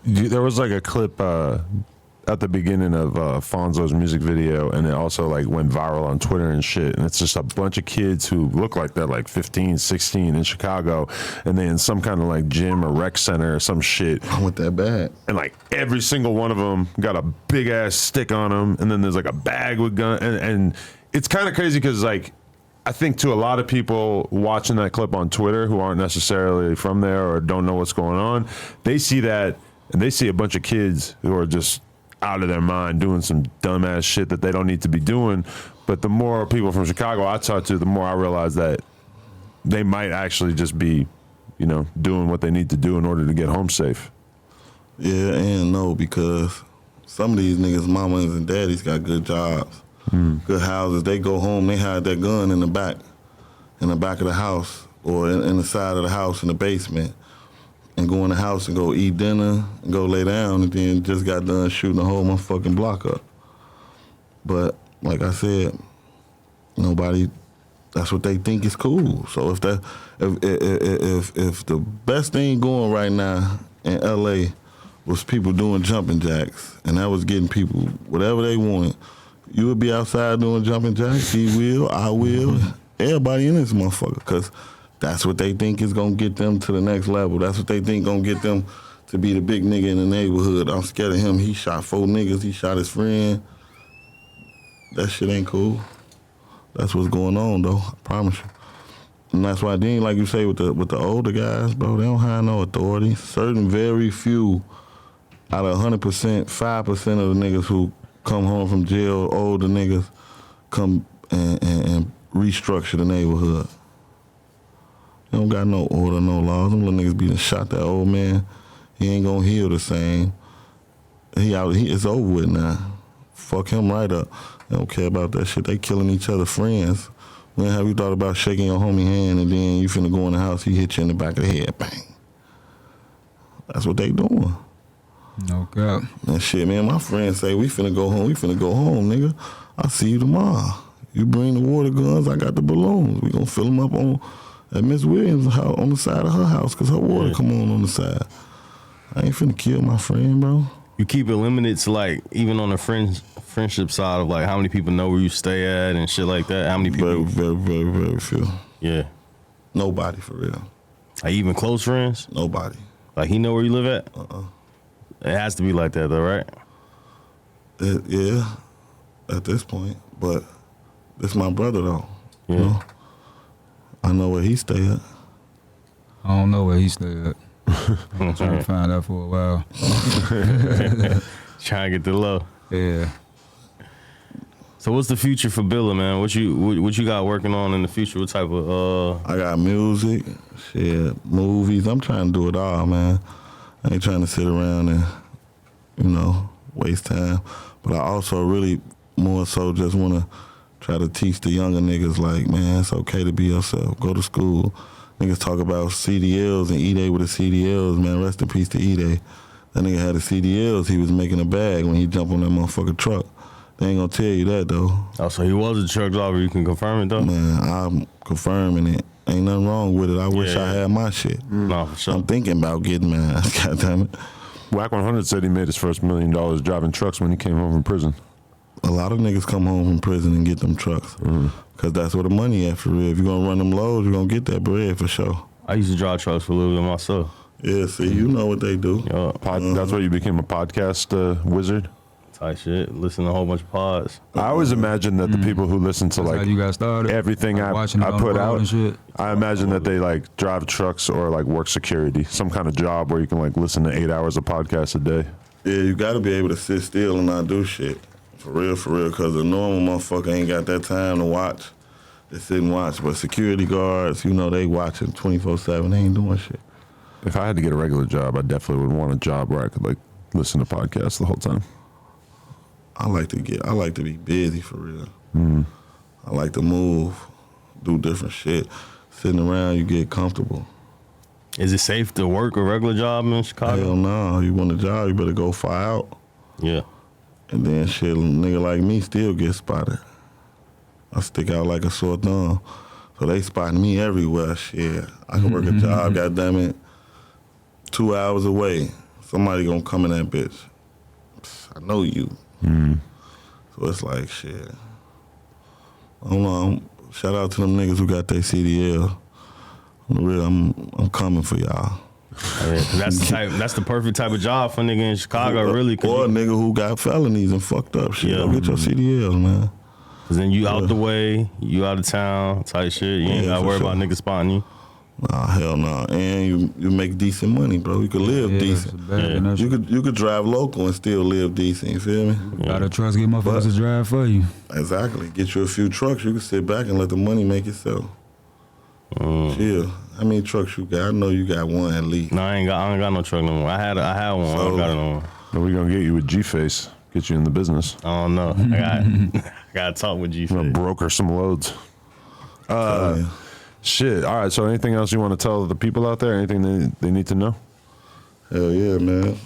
There was like a clip at the beginning of Fonzo's music video, and it also like went viral on Twitter and shit. And it's just a bunch of kids who look like they're like 15, 16 in Chicago, and they in some kind of like gym or rec center or some shit. I went that bad. And like every single one of them got a big ass stick on them, and then there's like a bag with gun, and it's kind of crazy because like I think to a lot of people watching that clip on Twitter who aren't necessarily from there or don't know what's going on, they see that and they see a bunch of kids who are just out of their mind doing some dumbass shit that they don't need to be doing. But the more people from Chicago I talk to, the more I realize that they might actually just be, you know, doing what they need to do in order to get home safe. Yeah and no, because some of these niggas' mamas and daddies got good jobs, good houses. They go home, they hide that gun in the back of the house or in the side of the house in the basement, and go in the house and go eat dinner and go lay down, and then just got done shooting the whole motherfucking block up. But like I said, nobody, that's what they think is cool. So if the best thing going right now in LA was people doing jumping jacks, and that was getting people whatever they wanted, you would be outside doing jumping jacks. He will, I will, everybody in this motherfucker, because that's what they think is gonna get them to the next level. That's what they think gonna get them to be the big nigga in the neighborhood. I'm scared of him. He shot 4 niggas. He shot his friend. That shit ain't cool. That's what's going on, though. I promise you. And that's why then, like you say, with the older guys, bro, they don't have no authority. Certain very few out of 100%, 5% of the niggas who come home from jail, older niggas, come and restructure the neighborhood. They don't got no order, no laws. Them little niggas be done shot that old man. He ain't gonna heal the same. It's over with now. Fuck him right up. They don't care about that shit. They killing each other friends. When have you thought about shaking your homie hand and then you finna go in the house, he hit you in the back of the head, bang. That's what they doing. No cap. And shit, man, my friends say, we finna go home, nigga. I'll see you tomorrow. You bring the water guns, I got the balloons. We gonna fill them up at Miss Williams' house, on the side of her house, because her water come on the side. I ain't finna kill my friend, bro. You keep it limited to like, even on the friendship side of like how many people know where you stay at and shit like that? How many people? Very, very, very, very few. Yeah. Nobody, for real. Like even close friends? Nobody. Like he know where you live at? It has to be like that though, right? Yeah, at this point. But this my brother though. Yeah. You know? I know where he stay at. I don't know where he stay at. I'm trying to find out for a while. Trying to get the low. Yeah. So what's the future for Billa, man? What you got working on in the future? What type of I got music, shit, movies. I'm trying to do it all, man. I ain't trying to sit around and, you know, waste time. But I also really more so just want to try to teach the younger niggas like, man, it's okay to be yourself. Go to school. Niggas talk about CDLs and E-Day with the CDLs, man. Rest in peace to E-Day. That nigga had the CDLs. He was making a bag when he jumped on that motherfucking truck. They ain't gonna tell you that, though. Oh, so he was a truck driver. You can confirm it, though? Man, I'm confirming it. Ain't nothing wrong with it. I wish I had my shit. No, for sure. I'm thinking about getting mine. God damn it. Whack 100 said he made his first $1 million driving trucks when he came home from prison. A lot of niggas come home from prison and get them trucks. Because that's where the money at for real. If you're going to run them loads, you're going to get that bread for sure. I used to drive trucks for a little bit myself. Yeah, see, you know what they do. Yeah. That's why you became a podcast wizard? Type shit. Listen to a whole bunch of pods. I always imagine that the people who listen to That's like how you got started. everything Like I watching it on put the road out, and shit. I imagine that they like drive trucks or like work security, some kind of job where you can like listen to 8 hours of podcasts a day. Yeah, you got to be able to sit still and not do shit. For real, because a normal motherfucker ain't got that time to watch. They sit and watch. But security guards, you know, they watching 24/7. They ain't doing shit. if I had to get a regular job, I definitely would want a job where I could like listen to podcasts the whole time. I like to be busy for real. I like to move, do different shit. Sitting around, you get comfortable. Is it safe to work a regular job in Chicago? Hell no. You want a job, you better go far out. Yeah. And then shit, a nigga like me still get spotted. I stick out like a sore thumb. So they spotting me everywhere. Shit, I can work a job, goddammit, 2 hours away. Somebody gonna come in that bitch. I know you. So it's like, shit. I don't know. Shout out to them niggas who got their CDL. On the real, I'm coming for y'all. Yeah, that's the perfect type of job for a nigga in Chicago, really. Or a nigga who got felonies and fucked up shit. Go get your CDLs, man. Cause then you out the way, you out of town, type shit. You ain't gotta worry about niggas spotting you. Nah, hell no. And you make decent money, bro. You could live decent. You could drive local and still live decent. You feel me? You gotta trust get motherfuckers to drive for you. Exactly. Get you a few trucks. You can sit back and let the money make itself. Chill. How many trucks you got? I know you got one at least. No, I ain't got no truck no more. I had one. I don't got it no more. But we gonna get you with G-Face. Get you in the business. I don't know. I gotta talk with G-Face. I'm gonna broker some loads. Shit. All right. So anything else you want to tell the people out there? Anything they need to know? Hell yeah, man.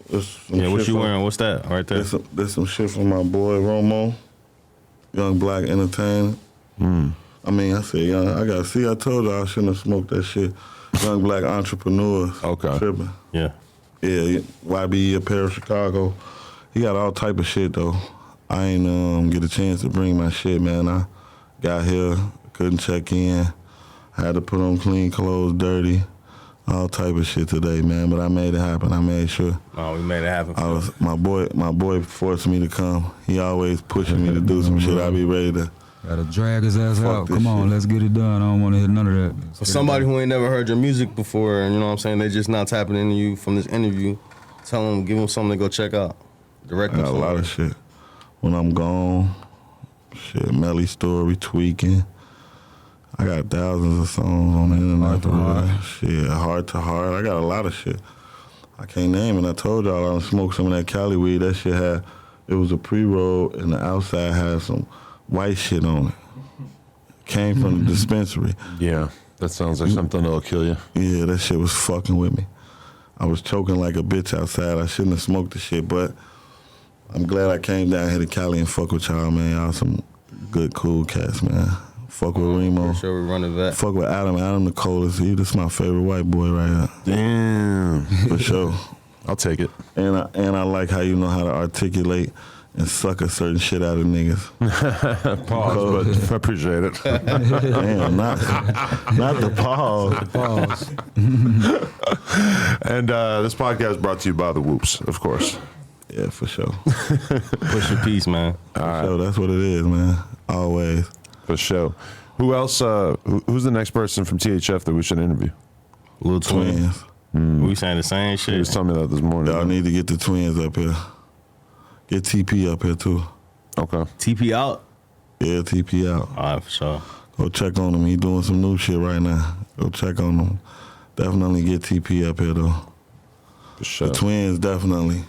What you wearing? What's that right there? There's some shit from my boy Romo, Young Black Entertainer. I mean, I said young. I told you I shouldn't have smoked that shit. Young Black Entrepreneurs. Okay. Tripping. Yeah. Yeah, YB Apparel Chicago. He got all type of shit though. I ain't get a chance to bring my shit, man. I got here, couldn't check in. I had to put on clean clothes, dirty, all type of shit today, man. But I made it happen. I made sure. Oh, we made it happen. My boy forced me to come. He always pushing me to do some shit. I be ready to. Gotta drag his ass out. Come on, shit. Let's get it done. I don't want to hit none of that. For somebody who ain't never heard your music before, and you know what I'm saying, they just not tapping into you from this interview, give them something to go check out. Direct them. I got a lot of shit. When I'm gone, shit, Melly Story, Tweaking. I got thousands of songs on the internet. Shit, Heart to Heart. I got a lot of shit. I can't name it. I told y'all I done smoked some of that Cali weed. That shit it was a pre-roll, and the outside had some white shit on it. Came from the dispensary. Yeah, that sounds like something that'll kill you. Yeah, that shit was fucking with me. I was choking like a bitch outside. I shouldn't have smoked the shit, but I'm glad I came down here to Cali and fuck with y'all, man. Y'all some good, cool cats, man. Fuck with Remo. For sure we running that. Fuck with Adam. Adam the coldest. This my favorite white boy right here. Damn. For sure. I'll take it. And I like how you know how to articulate and suck a certain shit out of niggas. Pause, but I appreciate it. Damn, not the pause. Pause. And this podcast is brought to you by the Whoops, of course. Yeah, for sure. Push your piece, man. So that's what it is, man. Always. For sure. Who else? Who's the next person from THF that we should interview? Little Twins. We saying the same shit. He was telling me that this morning. Y'all need to get the Twins up here. Get TP up here too. Okay. TP out? Yeah, TP out. All right, for sure. Go check on him. He doing some new shit right now. Go check on him. Definitely get TP up here though. For sure. The Twins definitely.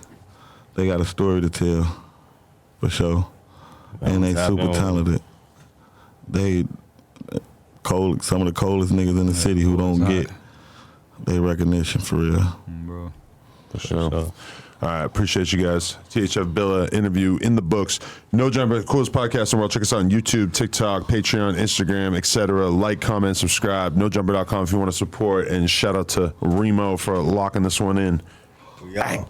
They got a story to tell. For sure. And they super talented. They some of the coldest niggas in the city who don't get their recognition for real. Bro. For sure. All right, appreciate you guys. THF Billa interview in the books. No Jumper, coolest podcast in the world. Check us out on YouTube, TikTok, Patreon, Instagram, etc. Like, comment, subscribe. NoJumper.com if you want to support. And shout out to Remo for locking this one in. Yeah.